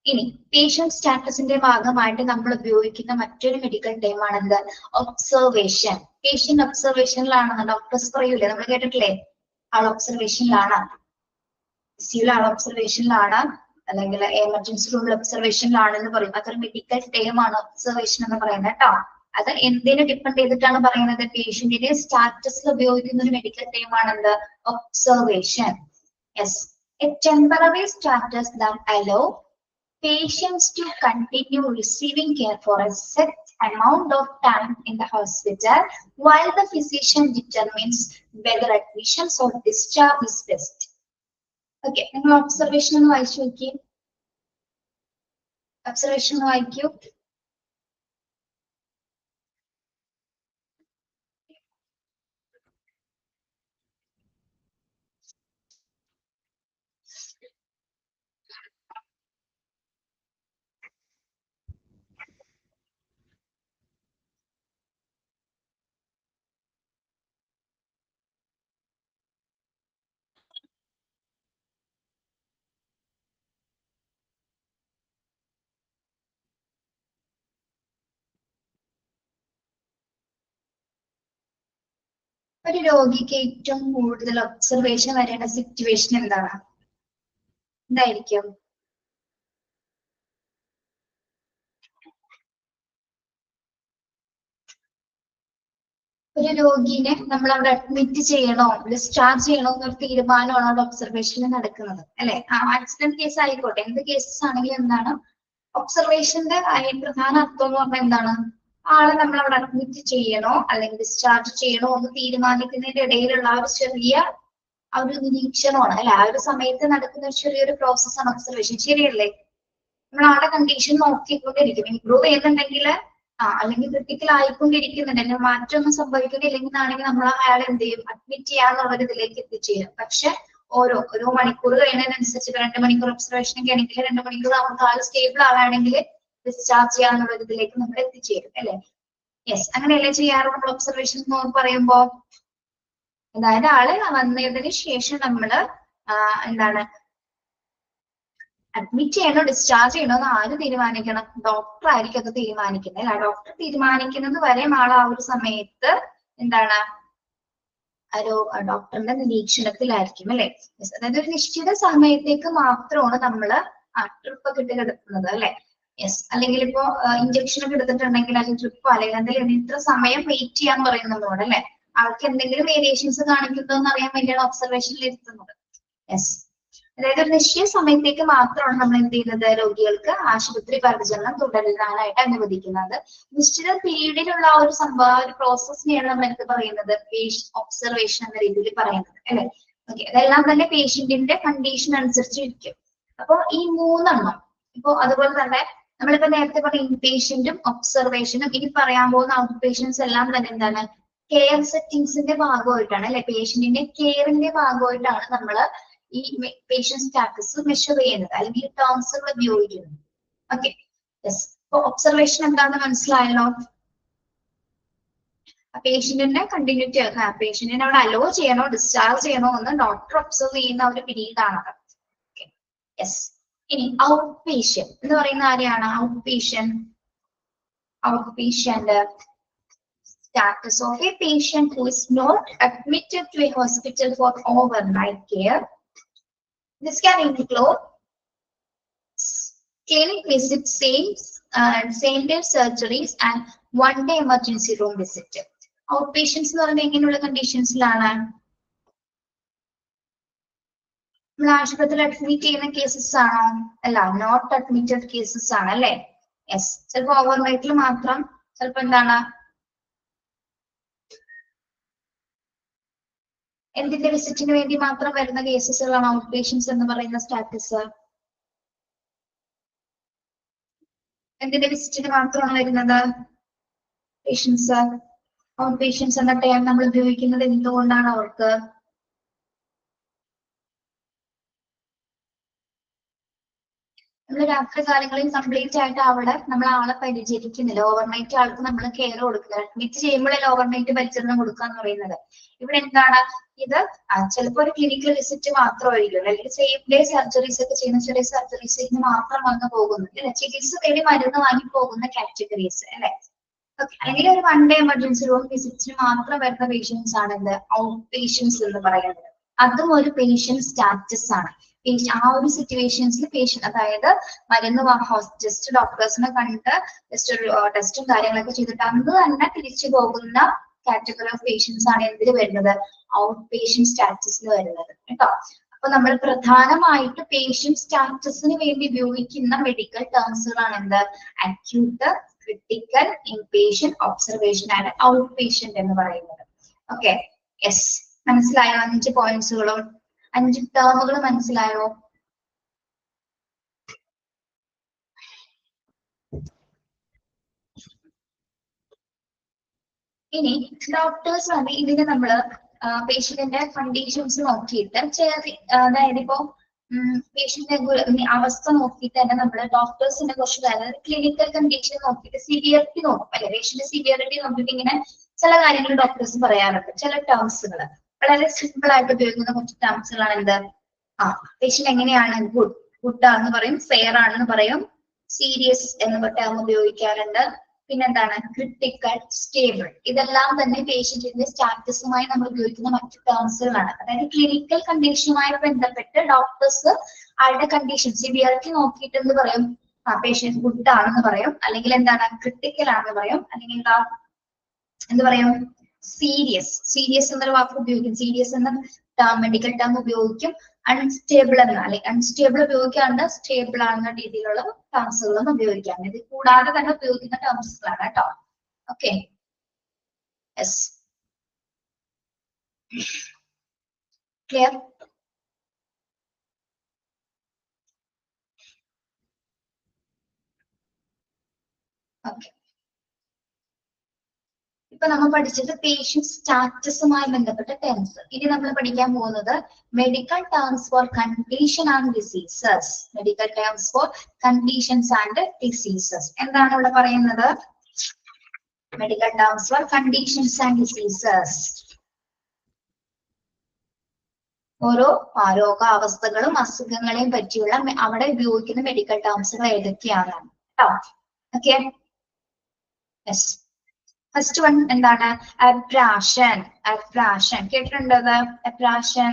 ഇനി പേഷ്യന്റ് സ്റ്റാറ്റസിന്റെ ഭാഗമായിട്ട് നമ്മൾ ഉപയോഗിക്കുന്ന മറ്റൊരു മെഡിക്കൽ ടേം ആണ് എന്ത്, ഒബ്സർവേഷൻ. പേഷ്യന്റ് ഒബ്സർവേഷനിലാണെന്ന് ഡോക്ടേഴ്സ് പറയൂലേ, നമ്മൾ കേട്ടിട്ടില്ലേ, ആൾ ഒബ്സർവേഷനിലാണ്, ആൾ ഒബ്സർവേഷനിലാണ്, അല്ലെങ്കിൽ എമർജൻസി റൂമിൽ ഒബ്സർവേഷനിലാണെന്ന് പറയും. അതൊരു മെഡിക്കൽ ടേം ആണ് ഒബ്സർവേഷൻ എന്ന് പറയുന്നത് കേട്ടോ. അത് എന്തിനെ ഡിപ്പെൻഡ് ചെയ്തിട്ടാണ് പറയുന്നത്, പേഷ്യന്റിന്റെ സ്റ്റാറ്റസിൽ ഉപയോഗിക്കുന്ന ഒരു മെഡിക്കൽ ടേം ആണ് എന്ത്, observation. Yes, A temporary status that hello patients to continue receiving care for a set amount of time in the hospital while the physician determines whether admission or discharge is best. Okay, നിങ്ങൾ ഒബ്സർവേഷൻ ഒന്ന് വായിച്ചു നോക്കി, ഒബ്സർവേഷൻ ഒന്ന് വായിക്കൂ. ഒരു രോഗിക്ക് ഏറ്റവും കൂടുതൽ ഒബ്സർവേഷൻ വരേണ്ട സിറ്റുവേഷൻ എന്താണ്, എന്തായിരിക്കും? ഒരു രോഗിനെ നമ്മൾ അവിടെ അഡ്മിറ്റ് ചെയ്യണോ ഡിസ്ചാർജ് ചെയ്യണോ എന്നൊരു തീരുമാനമാണ് അവിടെ ഒബ്സർവേഷനിൽ നടക്കുന്നത് അല്ലെ. ആക്സിഡന്റ് കേസ് ആയിക്കോട്ടെ, എന്ത് കേസസ് ആണെങ്കിലും എന്താണ് ഒബ്സർവേഷന്റെ പ്രധാന അർത്ഥം എന്ന് പറഞ്ഞാൽ എന്താണ്, ആളെ നമ്മൾ അവിടെ അഡ്മിറ്റ് ചെയ്യണോ അല്ലെങ്കിൽ ഡിസ്ചാർജ് ചെയ്യണോ എന്ന് തീരുമാനിക്കുന്നതിന്റെ ഇടയിലുള്ള ആ ഒരു ചെറിയ ആ ഒരു നിരീക്ഷണമാണ് അല്ലെ. ആ ഒരു സമയത്ത് നടക്കുന്ന ഒരു ചെറിയൊരു പ്രോസസ്സാണ് ഒബ്സർവേഷൻ, ശരിയല്ലേ. നമ്മൾ ആളുടെ കണ്ടീഷൻ നോക്കിക്കൊണ്ടിരിക്കും, ഇംപ്രൂവ് ചെയ്യുന്നുണ്ടെങ്കിൽ അല്ലെങ്കിൽ ക്രിട്ടിക്കൽ ആയിക്കൊണ്ടിരിക്കുന്നുണ്ട്, മാറ്റമൊന്നും സംഭവിക്കുന്നില്ലെങ്കിൽ നമ്മൾ അയാൾ എന്ത് ചെയ്യും, അഡ്മിറ്റ് ചെയ്യാന്നുള്ള ഇതിലേക്ക് എത്തിച്ചേരും. പക്ഷെ ഓരോ മണിക്കൂർ കഴിയുന്നതിനനുസരിച്ച് 2 മണിക്കൂർ ഒബ്സർവേഷൻ ഒക്കെ ആണെങ്കിൽ 2 മണിക്കൂർ നമുക്ക് ആൾ സ്റ്റേബിൾ ആവുകയാണെങ്കിൽ ഡിസ്ചാർജ് ചെയ്യാന്നുള്ള ഇതിലേക്ക് നമ്മൾ എത്തിച്ചേരും അല്ലെ. യെസ്, അങ്ങനെയല്ലേ ചെയ്യാറ് നമ്മൾ ഒബ്സർവേഷൻ പറയുമ്പോ. അതായത് ആള് വന്നതിന് ശേഷം നമ്മള് എന്താണ് അഡ്മിറ്റ് ചെയ്യണോ ഡിസ്ചാർജ് ചെയ്യണോ എന്ന് ആര് തീരുമാനിക്കണം, ഡോക്ടർ ആയിരിക്കും അത് തീരുമാനിക്കുന്നത് അല്ല. ഡോക്ടർ തീരുമാനിക്കുന്നത് വരെ ആൾ ആ ഒരു സമയത്ത് എന്താണ് ഒരു ഡോക്ടറിന്റെ നിരീക്ഷണത്തിലായിരിക്കും അല്ലെ. അതായത് ഒരു നിശ്ചിത സമയത്തേക്ക് മാത്രമാണ് നമ്മള് ട്രിപ്പ് ഒക്കെ ഇട്ട് കിടക്കുന്നത് അല്ലെ. യെസ്, അല്ലെങ്കിൽ ഇപ്പോ ഇഞ്ചക്ഷൻ ഒക്കെ എടുത്തിട്ടുണ്ടെങ്കിൽ അല്ലെങ്കിൽ ട്രിപ്പോ അല്ലെങ്കിൽ എന്തെങ്കിലും ഇത്ര സമയം വെയിറ്റ് ചെയ്യാൻ പറയുന്നതോടെ അല്ലെ. ആൾക്ക് എന്തെങ്കിലും വേരിയേഷൻസ് കാണിക്കുന്നുണ്ടോ എന്ന് അറിയാൻ വേണ്ടിയാണ് ഒബ്സർവേഷനിൽ ഇരുത്തുന്നത്. യെസ്, അതായത് ഒരു നിശ്ചിത സമയത്തേക്ക് മാത്രമാണ് നമ്മൾ എന്ത് ചെയ്യുന്നത്, രോഗികൾക്ക് ആശുപത്രി പരിചരണം തുടരാനായിട്ട് അനുവദിക്കുന്നത്. നിശ്ചിത പീരീഡിലുള്ള ആ ഒരു ഒരു പ്രോസസ്സിനെയാണ് നമ്മൾ എന്ത് പറയുന്നത്, ഒബ്സർവേഷൻ എന്ന രീതിയിൽ പറയുന്നത് അല്ലെ. ഓക്കെ, അതെല്ലാം തന്നെ പേഷ്യന്റിന്റെ കണ്ടീഷൻ അനുസരിച്ച് ഇരിക്കും. അപ്പൊ ഈ 3 ഇപ്പൊ അതുപോലെ തന്നെ നമ്മളിപ്പോ നേരത്തെ പറഞ്ഞ ഇൻപേഷ്യന്റും ഒബ്സർവേഷനും ഇനി പറയാൻ പോകുന്ന ഔട്ട് പേഷ്യൻസ് എല്ലാം തന്നെ എന്താണ് കെയർ സെറ്റിംഗ്സിന്റെ ഭാഗമായിട്ടാണ് അല്ലെ, പേഷ്യന്റിന്റെ കെയറിന്റെ ഭാഗമായിട്ടാണ് നമ്മൾ ഈ പേഷ്യന്റ് സ്റ്റാറ്റസ് മെഷർ ചെയ്യുന്നത് അല്ലെങ്കിൽ ടേംസുകൾ ഉപയോഗിക്കുന്നത്. Okay, yes. അപ്പൊ ഒബ്സർവേഷൻ എന്താണെന്ന് മനസ്സിലായല്ലോ. പേഷ്യന്റിനെ കണ്ടിന്യൂറ്റി പേഷ്യന്റിനെ അവിടെ അലോ ചെയ്യണോ ഡിസ്ചാർജ് ചെയ്യണോ എന്ന് ഡോക്ടർ ഒബ്സർവ് ചെയ്യുന്ന ഒരു പീരീഡ് ആണത്. യെസ്. ഇനി ഔട്ട് പേഷ്യന്റ് എന്ന് പറയുന്ന ആരെയാണ് out patient? Out patient status of a patient who is not admitted to a hospital for overnight care. This can include clinic visits, same-day surgeries, and one-day emergency room visit. Outpatients എന്ന് പറയുന്നത് എങ്ങനെയുള്ള കണ്ടീഷൻസിലാണ്? നമ്മൾ ആശുപത്രിയിൽ അഡ്മിറ്റ് ചെയ്യുന്ന കേസസ് ആണോ? അല്ല, നോട്ട് അഡ്മിറ്റഡ് കേസസ് ആണ് അല്ലെ. യെസ്. ചിലപ്പോ ഓവർനൈറ്റിൽ മാത്രം, ചിലപ്പോ എന്താണ് എന്തിന്റെ വിസിറ്റിന് വേണ്ടി മാത്രം വരുന്ന കേസസുകളാണ് ഔട്ട് പേഷ്യൻസ് എന്ന് പറയുന്ന സ്റ്റാറ്റസ്. എന്തിന്റെ വിസിറ്റിന് മാത്രമാണ് വരുന്നത് പേഷ്യൻസ്? ഔട്ട് പേഷ്യൻസ് എന്ന ടൈം നമ്മൾ ഉപയോഗിക്കുന്നത് എന്തുകൊണ്ടാണ്? അവർക്ക് നമ്മൾ രാത്രി കാലങ്ങളിൽ കംപ്ലീറ്റ് ആയിട്ട് അവിടെ നമ്മൾ ആളെ പരിചരിക്കുന്നില്ല. ഓവർനൈറ്റ് ആൾക്ക് നമ്മൾ കെയർ കൊടുക്കുന്നത്. അഡ്മിറ്റ് ചെയ്യുമ്പോഴല്ലേ ഓവർനൈറ്റ് പരിചരണം കൊടുക്കാന്ന് പറയുന്നത്. ഇവിടെ എന്താണ് ഇത്? ചിലപ്പോൾ ഒരു ക്ലിനിക്കൽ വിസിറ്റ് മാത്രമായിരിക്കും, അല്ലെങ്കിൽ സെയിം ഡേ സർജറീസ് ഒക്കെ ചെയ്യുന്ന ചെറിയ സർജറീസിന് മാത്രം വന്നു പോകുന്നു അല്ലെ, ചികിത്സ തേടി മരുന്ന് വാങ്ങി പോകുന്ന കാറ്റഗറീസ് അല്ലെ. അല്ലെങ്കിൽ ഒരു വൺ ഡേ എമർജൻസി റൂം വിസിറ്റിന് മാത്രം വരുന്ന പേഷ്യൻസ് ആണ് എന്ത് ഔട്ട് പേഷ്യൻസ് എന്ന് പറയുന്നത്. അതും ഒരു പേഷ്യന്റ് സ്റ്റാറ്റസ് ആണ്. ആ ഒരു സിറ്റുവേഷൻസിൽ പേഷ്യന്റ്, അതായത് മരുന്ന് ജസ്റ്റ് ഡോക്ടേഴ്സിനെ കണ്ട് ജസ്റ്റ് ഒരു ടെസ്റ്റും കാര്യങ്ങളൊക്കെ ചെയ്തിട്ട് അന്ന് തന്നെ തിരിച്ചു പോകുന്ന കാറ്റഗറി ഓഫ് പേഷ്യൻസ് ആണ് എന്തിൽ വരുന്നത്? ഔട്ട് പേഷ്യന്റ് സ്റ്റാറ്റസിൽ വരുന്നത് കേട്ടോ. അപ്പൊ നമ്മൾ പ്രധാനമായിട്ട് പേഷ്യന്റ് സ്റ്റാറ്റസിന് വേണ്ടി ഉപയോഗിക്കുന്ന മെഡിക്കൽ ടേംസുകളാണ് എന്ത്? Acute, critical, inpatient, observation and out patient എന്ന് പറയുന്നത്. Okay, yes. മനസ്സിലായോ? 5 പോയിന്റ്സുകളും 5 ടേമുകൾ മനസ്സിലായോ? ഇനി ഡോക്ടേഴ്സ് വന്ന് ഇതിന് നമ്മള് പേഷ്യന്റിന്റെ കണ്ടീഷൻസ് നോക്കിയിട്ട് അതായത് ഇപ്പോ പേഷ്യന്റിന്റെ അവസ്ഥ നോക്കിയിട്ട് തന്നെ നമ്മള് ഡോക്ടേഴ്സിന്റെ കുറച്ച്, അതായത് ക്ലിനിക്കൽ കണ്ടീഷൻ നോക്കിയിട്ട് സിവിയറിറ്റി നോക്കും അല്ലെ. പേഷ്യന്റ് സിവിയറിറ്റി നോക്കിയിട്ട് ഇങ്ങനെ ചില കാര്യങ്ങൾ ഡോക്ടേഴ്സ് പറയാറുണ്ട്. ചില ടേംസുകൾ വളരെ സിമ്പിൾ ആയിട്ട് ഉപയോഗിക്കുന്ന കുറച്ച് ടേംസുകളാണ് എന്ത്? പേഷ്യന്റ് എങ്ങനെയാണ്? ഗുഡ് ആണെന്ന് പറയും, ഫെയർ ആണെന്ന് പറയും, സീരിയസ് എന്ന ടേം ഉപയോഗിക്കാറുണ്ട്, പിന്നെന്താണ് ക്രിട്ടിക്കൽ, സ്റ്റേബിൾ. ഇതെല്ലാം തന്നെ പേഷ്യന്റിന്റെ സ്റ്റാറ്റസുമായി നമ്മൾ ഉപയോഗിക്കുന്ന മറ്റു ടേംസുകളാണ്. അതായത് ക്ലിനിക്കൽ കണ്ടീഷനുമായി ബന്ധപ്പെട്ട് ഡോക്ടേഴ്സ് അവരുടെ കണ്ടീഷൻ സിവിയറിറ്റി നോക്കിയിട്ട് എന്ത് പറയും? പേഷ്യന്റ് ഗുഡ് ആണെന്ന് പറയും, അല്ലെങ്കിൽ എന്താണ് ക്രിട്ടിക്കൽ ആണെന്ന് പറയും, അല്ലെങ്കിൽ എന്താ എന്ത് പറയും? സീരിയസ് എന്നൊരു വാക്ക് ഉപയോഗിക്കും. സീരിയസ് എന്ന മെഡിക്കൽ ടേം ഉപയോഗിക്കും. അൺസ്റ്റേബിൾ എന്ന, അല്ലെങ്കിൽ അൺസ്റ്റേബിൾ ഉപയോഗിക്കാണ്ട് സ്റ്റേബിൾ ആകുന്ന രീതിയിലുള്ള ടേംസുകളും ഉപയോഗിക്കാം. ഇത് കൂടാതെ തന്നെ ഉപയോഗിക്കുന്ന ടേംസുകളാണ് കേട്ടോ. Okay, yes, clear? ഓക്കെ, ഇപ്പൊ നമ്മൾ പഠിച്ചത് പേഷ്യന്റ് സ്റ്റാറ്റസുമായി ബന്ധപ്പെട്ട ടേംസ്. ഇനി നമ്മൾ പഠിക്കാൻ പോകുന്നത് medical terms four condition and diseases. Medical terms four conditions and diseases. എന്താണ് ഇവിടെ പറയുന്നത്? Medical terms four conditions and diseases. ഓരോ രോഗാവസ്ഥകളും അസുഖങ്ങളെയും പറ്റിയുള്ള അവിടെ ഉപയോഗിക്കുന്ന മെഡിക്കൽ ടേംസുകൾ ഏതൊക്കെയാണ് കേട്ടോ. Okay, yes. ഫസ്റ്റ് വൺ എന്താണ്? അബ്രാഷൻ. അബ്രാഷൻ കേട്ടിട്ടുണ്ടോ? അബ്രാഷൻ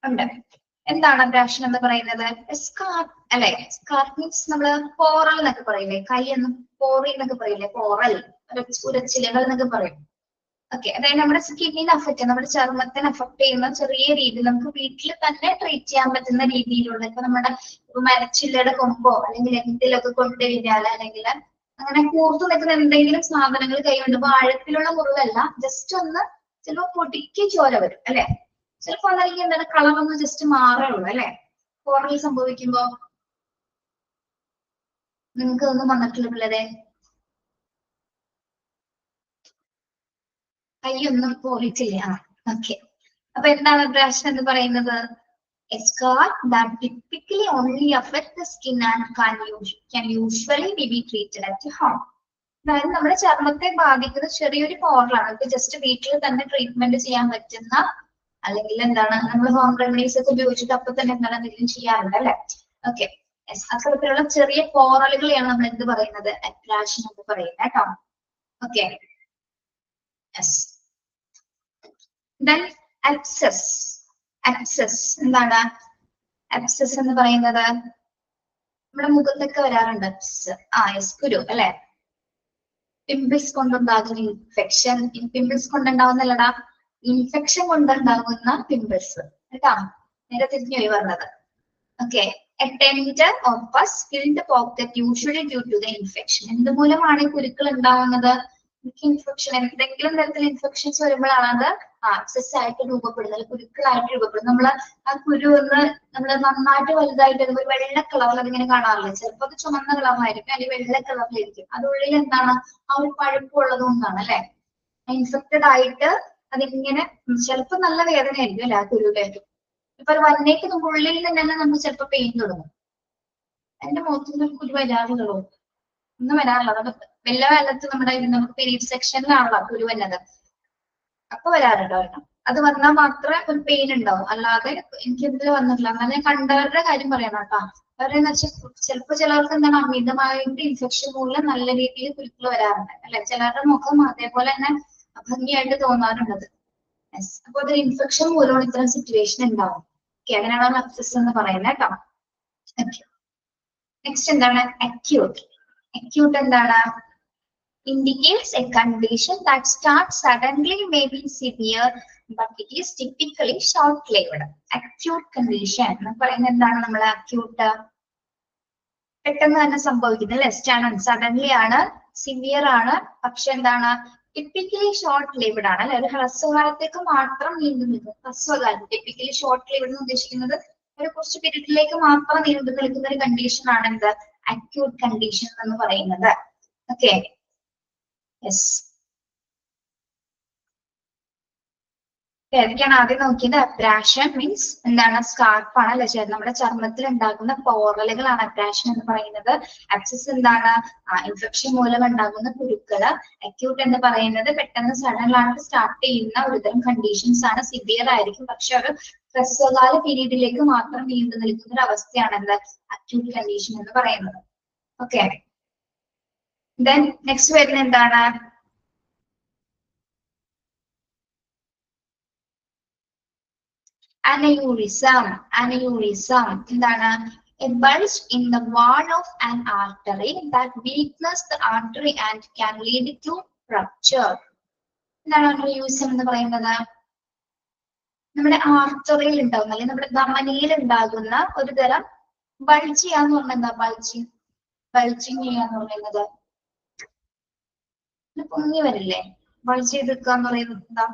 ഉണ്ട്. എന്താണ് അബ്രാഷൻ എന്ന് പറയുന്നത്? സ്കാർ അല്ലെ. സ്കാർ മീൻസ് നമ്മള് പോറൽ എന്നൊക്കെ പറയില്ലേ, കൈ എന്ന് പോറി എന്നൊക്കെ പറയില്ലേ, പോറൽ, ഉരച്ചിലുകൾ എന്നൊക്കെ പറയും. ഓക്കെ, അതായത് നമ്മുടെ സ്കിന്നിനെ അഫക്ട് ചെയ്യുന്ന, നമ്മുടെ ചർമ്മത്തിനെ അഫക്ട് ചെയ്യുന്ന ചെറിയ രീതിയിൽ നമുക്ക് വീട്ടിൽ തന്നെ ട്രീറ്റ് ചെയ്യാൻ പറ്റുന്ന രീതിയിലുള്ള, ഇപ്പൊ നമ്മുടെ മരച്ചില്ലയുടെ കൊമ്പോ അല്ലെങ്കിൽ എന്തിലൊക്കെ കൊണ്ടുവരിഞ്ഞാൽ, അല്ലെങ്കിൽ അങ്ങനെ കൂർത്തു നിൽക്കുന്ന എന്തെങ്കിലും സാധനങ്ങൾ കൈകൊണ്ടുമ്പോ ആഴത്തിലുള്ള മുറിവല്ല, ജസ്റ്റ് ഒന്ന് ചിലപ്പോ പൊടിക്ക് ചോര വരും അല്ലെ, ചിലപ്പോ അതല്ലെങ്കിൽ എന്താണ് കളർ ഒന്ന് ജസ്റ്റ് മാറുള്ളൂ അല്ലെ പോറൽ സംഭവിക്കുമ്പോ. നിങ്ങൾക്ക് ഒന്നും വന്നിട്ടില്ല പിള്ളേരെ? കൈയൊന്നും പോയിട്ടില്ല. ഓക്കെ. അപ്പൊ എന്താണ് അബ്രാഷൻ എന്ന് പറയുന്നത്? A scar that typically only affect the skin and can usually be treated at home. അതായത് നമ്മുടെ ചർമ്മത്തെ ബാധിക്കുന്ന ചെറിയൊരു പോറലാണ്. ഇപ്പൊ ജസ്റ്റ് വീട്ടിൽ തന്നെ ട്രീറ്റ്മെന്റ് ചെയ്യാൻ പറ്റുന്ന, അല്ലെങ്കിൽ എന്താണ് നമ്മൾ ഹോം റെമഡീസ് ഒക്കെ ഉപയോഗിച്ചിട്ട് അപ്പൊ തന്നെ എന്താണ് എന്തെങ്കിലും ചെയ്യാറുണ്ട് അല്ലെ? ഓക്കെ. അത്തരത്തിലുള്ള ചെറിയ പോറലുകളെയാണ് നമ്മൾ എന്ത് പറയുന്നത്? അബ്രാഷൻ എന്ന് പറയുന്നത് കേട്ടോ. Okay. Yes. Then abscess. Abscess എന്താണ്? Abscess എന്ന് പറയുന്നത് നമ്മുടെ മുഖത്തൊക്കെ വരാറുണ്ട്. യെസ്, കുരു അല്ലെ? പിമ്പിൾസ് കൊണ്ടുണ്ടാകുന്ന ഇൻഫെക്ഷൻ. പിമ്പിൾസ് കൊണ്ടുണ്ടാവുന്നല്ലടാ, ഇൻഫെക്ഷൻ കൊണ്ടുണ്ടാകുന്ന പിമ്പിൾസ് കേട്ടോ. നേരെ തിരിഞ്ഞു പോയി പറഞ്ഞത്. Okay. A tender or pus filled pocket usually due to the infection. എന്ത് മൂലമാണ് ഈ കുരുക്കൾ ഉണ്ടാവുന്നത്? ഇൻഫെക്ഷൻ, എന്തെങ്കിലും തരത്തിൽ ഇൻഫെക്ഷൻസ് വരുമ്പോഴാണ് അത് ആക്സസ് ആയിട്ട് രൂപപ്പെടുന്നത്, കുരുക്കളായിട്ട് രൂപപ്പെടുന്നത്. നമ്മള് ആ കുരു ഒന്ന് നമ്മള് നന്നായിട്ട് വലുതായിട്ട് ഒരു വെള്ള കളറിൽ അതിങ്ങനെ കാണാറില്ല. ചിലപ്പോൾ അത് ചുമന്ന കളറായിരിക്കും, അല്ലെങ്കിൽ വെള്ള കളറിലായിരിക്കും. അതുള്ളിൽ എന്താണ്? ആ ഒരു പഴുപ്പുള്ളത് കൊണ്ടാണ് അല്ലെ? ഇൻഫെക്റ്റഡ് ആയിട്ട് അതിങ്ങനെ ചിലപ്പോൾ നല്ല വേദനയായിരിക്കും അല്ലെ ആ കുരുവിലേക്ക്. ഇപ്പൊ ഒരു വന്നേക്ക് ഉള്ളിൽ തന്നെ നമുക്ക് ചിലപ്പോൾ പെയിൻ തുടങ്ങും. എന്റെ മുഖത്ത് കുരു വരാറുള്ളൂ, ഒന്നും വരാറില്ല. നമുക്ക് വെള്ള കാലത്ത് നമ്മുടെ നമുക്ക് പീരീഡ് സെക്ഷനിലാണല്ലോ കുരു വന്നത്, അപ്പൊ വരാറുണ്ടോ? അത് വന്നാൽ മാത്രമേ ഒരു പെയിൻ ഉണ്ടാവും, അല്ലാതെ എനിക്ക് ഇതിൽ വന്നിട്ടില്ല. അങ്ങനെ ഞാൻ കണ്ടവരുടെ കാര്യം പറയണം കേട്ടോ. അവരെന്ന് വെച്ചാൽ ചിലപ്പോൾ ചിലർക്ക് എന്താണ് അമിതമായിട്ട് ഇൻഫെക്ഷൻ മൂലം നല്ല രീതിയിൽ കുരുക്കൾ വരാറുണ്ട് അല്ലെ? ചിലരുടെ മുഖം അതേപോലെ തന്നെ ഭംഗിയായിട്ട് തോന്നാറുണ്ട്. അപ്പൊ അതൊരു ഇൻഫെക്ഷൻ മൂലമാണ് ഇത്തരം സിറ്റുവേഷൻ ഉണ്ടാവും. ഓക്കെ, അങ്ങനെയാണ് അബ്സെസ് എന്ന് പറയുന്നത് കേട്ടോ. നെക്സ്റ്റ് എന്താണ്? അക്യൂട്ട്. Acute എന്താണ്? Indicates a condition that starts suddenly, may be severe, but it is typically short-lived. Acute condition എന്ന് പറയുന്നത് എന്താണ്? നമ്മൾ acute പെട്ടെന്ന് തന്നെ സംഭവിക്കുന്നത് അല്ലെ? സഡൻലി ആണ്, സിവിയർ ആണ്, പക്ഷെ എന്താണ്? ടിപ്പിക്കലി ഷോർട്ട് ലിവ്ഡ് ആണ് അല്ലെ? ഒരു ഹ്രസ്വകാലത്തേക്ക് മാത്രം നീണ്ടു നിൽക്കും. ഹ്രസ്വകാലം, ടിപ്പിക്കലി ഷോർട്ട് ലിവ്ഡ് എന്ന് ഉദ്ദേശിക്കുന്നത് ഒരു കുറച്ച് പീരീഡിലേക്ക് മാത്രം നീണ്ടു നിൽക്കുന്ന ഒരു കണ്ടീഷൻ ആണ് എന്ത്? അക്യൂട്ട് കണ്ടീഷൻ എന്ന് പറയുന്നത്. ഓക്കെ. യെസ്. ഏതൊക്കെയാണ് ആദ്യം നോക്കിയത്? അബ്രാഷൻ മീൻസ് എന്താണ്? സ്കാർപ്പാണ് അല്ലെ? നമ്മുടെ ചർമ്മത്തിൽ ഉണ്ടാകുന്ന പോറലുകളാണ് അബ്രാഷൻ എന്ന് പറയുന്നത്. അബ്സെസ് എന്താണ്? ഇൻഫെക്ഷൻ മൂലം ഉണ്ടാകുന്ന കുരുക്കള്. അക്യൂട്ട് എന്ന് പറയുന്നത് പെട്ടെന്ന് സഡനിലായിട്ട് സ്റ്റാർട്ട് ചെയ്യുന്ന ഒരുതരം കണ്ടീഷൻസ് ആണ്. സിവിയർ ആയിരിക്കും, പക്ഷെ ഒരു ഹ്രസ്വകാല പീരീഡിലേക്ക് മാത്രം നീണ്ടു നിൽക്കുന്ന ഒരു അവസ്ഥയാണ് എന്ത്? അക്യൂട്ട് കണ്ടീഷൻ എന്ന് പറയുന്നത്. ഓക്കെ. ദെൻ നെക്സ്റ്റ് വരുന്നത് എന്താണ്? Aneurysm. Aneurysm എന്താണ്? A bulge in the wall of an artery that weakens the artery and can lead to rupture. എന്താണ് aneurysm എന്ന് പറയുന്നത്? നമ്മുടെ ആർട്ടറിയിൽ ഉണ്ടാകുന്ന, അല്ലെങ്കിൽ നമ്മുടെ ധമനിയിൽ ഉണ്ടാകുന്ന ഒരു തരം ബൾജ് ചെയ്യാന്ന് പറഞ്ഞാൽ എന്താ? ബൾജിങ് ചെയ്യാന്ന് പറയുന്നത് പൊങ്ങി വരില്ലേ? ബൾജ് ചെയ്തെടുക്കുക എന്ന് പറയുന്നത് എന്താ?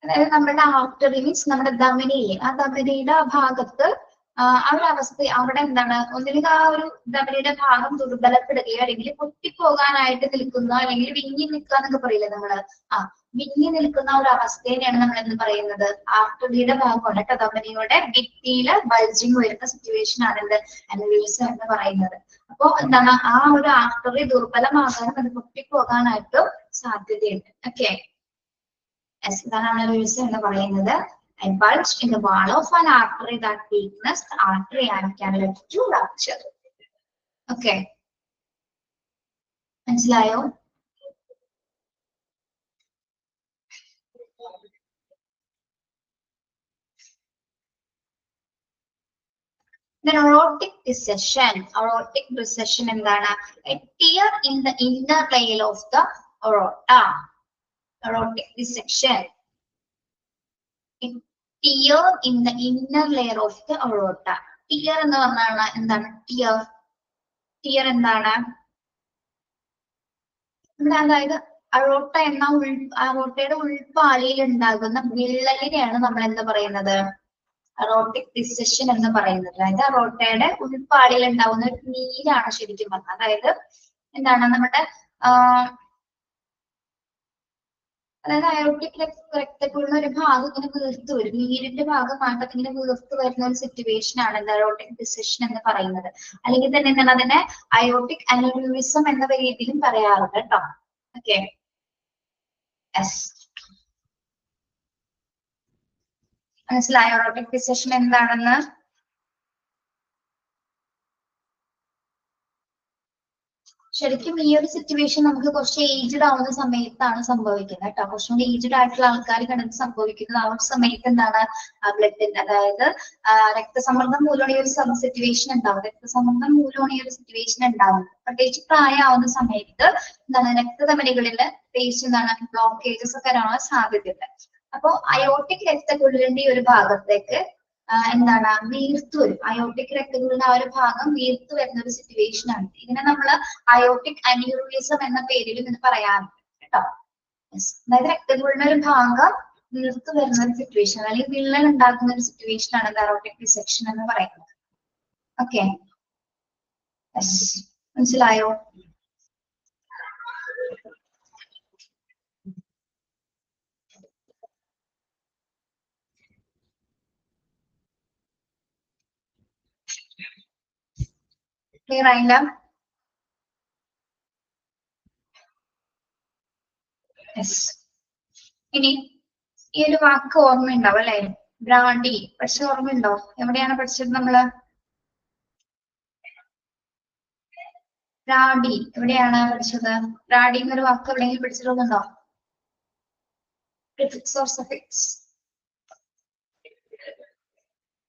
അതായത് നമ്മുടെ ആർട്ടറി മീൻസ് നമ്മുടെ ധമനിയിലെ, ആ ധമനിയുടെ ആ ഭാഗത്ത് ആ ഒരു അവസ്ഥ അവിടെ എന്താണ്? ഒന്നില്ലെങ്കിൽ ആ ഒരു ധമനിയുടെ ഭാഗം ദുർബലപ്പെടുകയോ അല്ലെങ്കിൽ പൊട്ടിപ്പോകാനായിട്ട് നിൽക്കുന്ന, അല്ലെങ്കിൽ വിങ്ങി നിൽക്കുക എന്നൊക്കെ പറയില്ലേ നമ്മള്? വിങ്ങി നിൽക്കുന്ന ഒരു അവസ്ഥേനെയാണ് നമ്മൾ എന്ന് പറയുന്നത് ആർട്ടറിയുടെ ഭാഗമാണ് കേട്ടോ. ധമനിയുടെ ഭിത്തിയില് ബൾജിങ് വരുന്ന സിറ്റുവേഷൻ ആണ് എന്ത്? അനൂറിസം എന്ന് പറയുന്നത്. അപ്പൊ എന്താണ്? ആ ഒരു ആർട്ടറി ദുർബലമാകാനും അത് പൊട്ടിപ്പോകാനായിട്ടും സാധ്യതയുണ്ട്. ഓക്കെ. എന്താണ് aneurysm എന്ന് പറയുന്നത്? A bulge in the wall of an artery that weakens the artery and can lead to rupture. Okay. മനസ്സിലായോ? Then aortic dissection. Aortic dissection എന്താണ്? A tear in the inner layer of the aorta. Aortic dissection. A tear in the inner layer of the aorta. Tear എന്ന് പറഞ്ഞാൽ എന്താണ്? Tear എന്താണ്? അതായത് അറോട്ട എന്ന അറോട്ടയുടെ ഉൾപാളിയിൽ ഉണ്ടാകുന്ന വിള്ളലിനെയാണ് നമ്മൾ എന്താ പറയുന്നത്? അറോട്ടിക് ഡിസെഷൻ എന്ന് പറയുന്നത്. അതായത് അറോട്ടയുടെ ഉൾപ്പാടിയിൽ ഉണ്ടാവുന്ന ഒരു നീരാണ് ശരിക്കും പറഞ്ഞത്. അതായത് എന്താണ് നമ്മുടെ അതായത് അയോട്ടിക് രക്തക്കുഴലിന് ഒരു ഭാഗം ഇങ്ങനെ വീർത്ത് വരും, നീരിന്റെ ഭാഗമായിട്ട് അതിങ്ങനെ വീർത്ത് വരുന്ന ഒരു സിറ്റുവേഷൻ ആണ് എന്താ അയോട്ടിക് ഡിസെഷൻ എന്ന് പറയുന്നത്. അല്ലെങ്കിൽ തന്നെ എന്താണ് അതിനെ അയോട്ടിക് അനൂറിസം എന്ന രീതിയിലും പറയാറുണ്ട് കേട്ടോ. ഓക്കെ, മനസ്സിലായോ അയോട്ടിക് ഡിസെഷൻ എന്താണെന്ന്? ശരിക്കും ഈ ഒരു സിറ്റുവേഷൻ നമുക്ക് കുറച്ച് ഏജ്ഡ് ആവുന്ന സമയത്താണ് സംഭവിക്കുന്നത് കേട്ടോ. കുറച്ചും കൂടി ഏജ്ഡ് ആയിട്ടുള്ള ആൾക്കാർ കിടന്ന് സംഭവിക്കുന്നത് ആ ഒരു സമയത്ത് എന്താണ് ബ്ലഡിന്റെ അതായത് രക്തസമ്മർദ്ദം മൂലമാണ് ഈ ഒരു സിറ്റുവേഷൻ ഉണ്ടാവുന്നത്. രക്തസമ്മർദ്ദം മൂലമാണ് ഈ ഒരു സിറ്റുവേഷൻ ഉണ്ടാവുന്നത്. പ്രത്യേകിച്ച് പ്രായമാവുന്ന സമയത്ത് എന്താണ് രക്തധമനികളില് പ്രത്യേകിച്ച് എന്താണ് ബ്ലോക്കേജസ് ഒക്കെ വരാനുള്ള സാധ്യതയുണ്ട്. അപ്പോ അയോട്ടിക് രക്തക്കുഴലിന്റെ ഒരു ഭാഗത്തേക്ക് എന്താണ് വീർത്ത് വരും. അയോട്ടിക് രക്തക്കുഴലിന്റെ ആ ഒരു ഭാഗം വീർത്ത് വരുന്ന ഒരു സിറ്റുവേഷൻ ആണ്. ഇതിനെ നമ്മൾ അയോട്ടിക് അന്യൂറിസം എന്ന പേരിലും ഇത് പറയാറുണ്ട് കേട്ടോ. അതായത് രക്തക്കുഴലിന്റെ ഒരു ഭാഗം വീർത്ത് വരുന്ന ഒരു സിറ്റുവേഷൻ അല്ലെങ്കിൽ വിള്ളൽ ഉണ്ടാക്കുന്ന ഒരു സിറ്റുവേഷൻ ആണ് അയോട്ടിക് ഡിസെക്ഷൻ എന്ന് പറയുന്നത്. ഓക്കെ, മനസ്സിലായോ? ക്ലിയർ ആയില്ല? ഇനി ഈ ഒരു വാക്ക് ഓർമ്മയുണ്ടാവും അല്ലെ? ബ്രാഡി പഠിച്ച ഓർമ്മയുണ്ടോ? എവിടെയാണ് പഠിച്ചത് നമ്മള്? ബ്രാഡി എവിടെയാണ് പഠിച്ചത്? ബ്രാഡി എന്നൊരു വാക്ക് എവിടെയെങ്കിലും പഠിച്ചിട്ടുണ്ടോ? Prefix or suffix?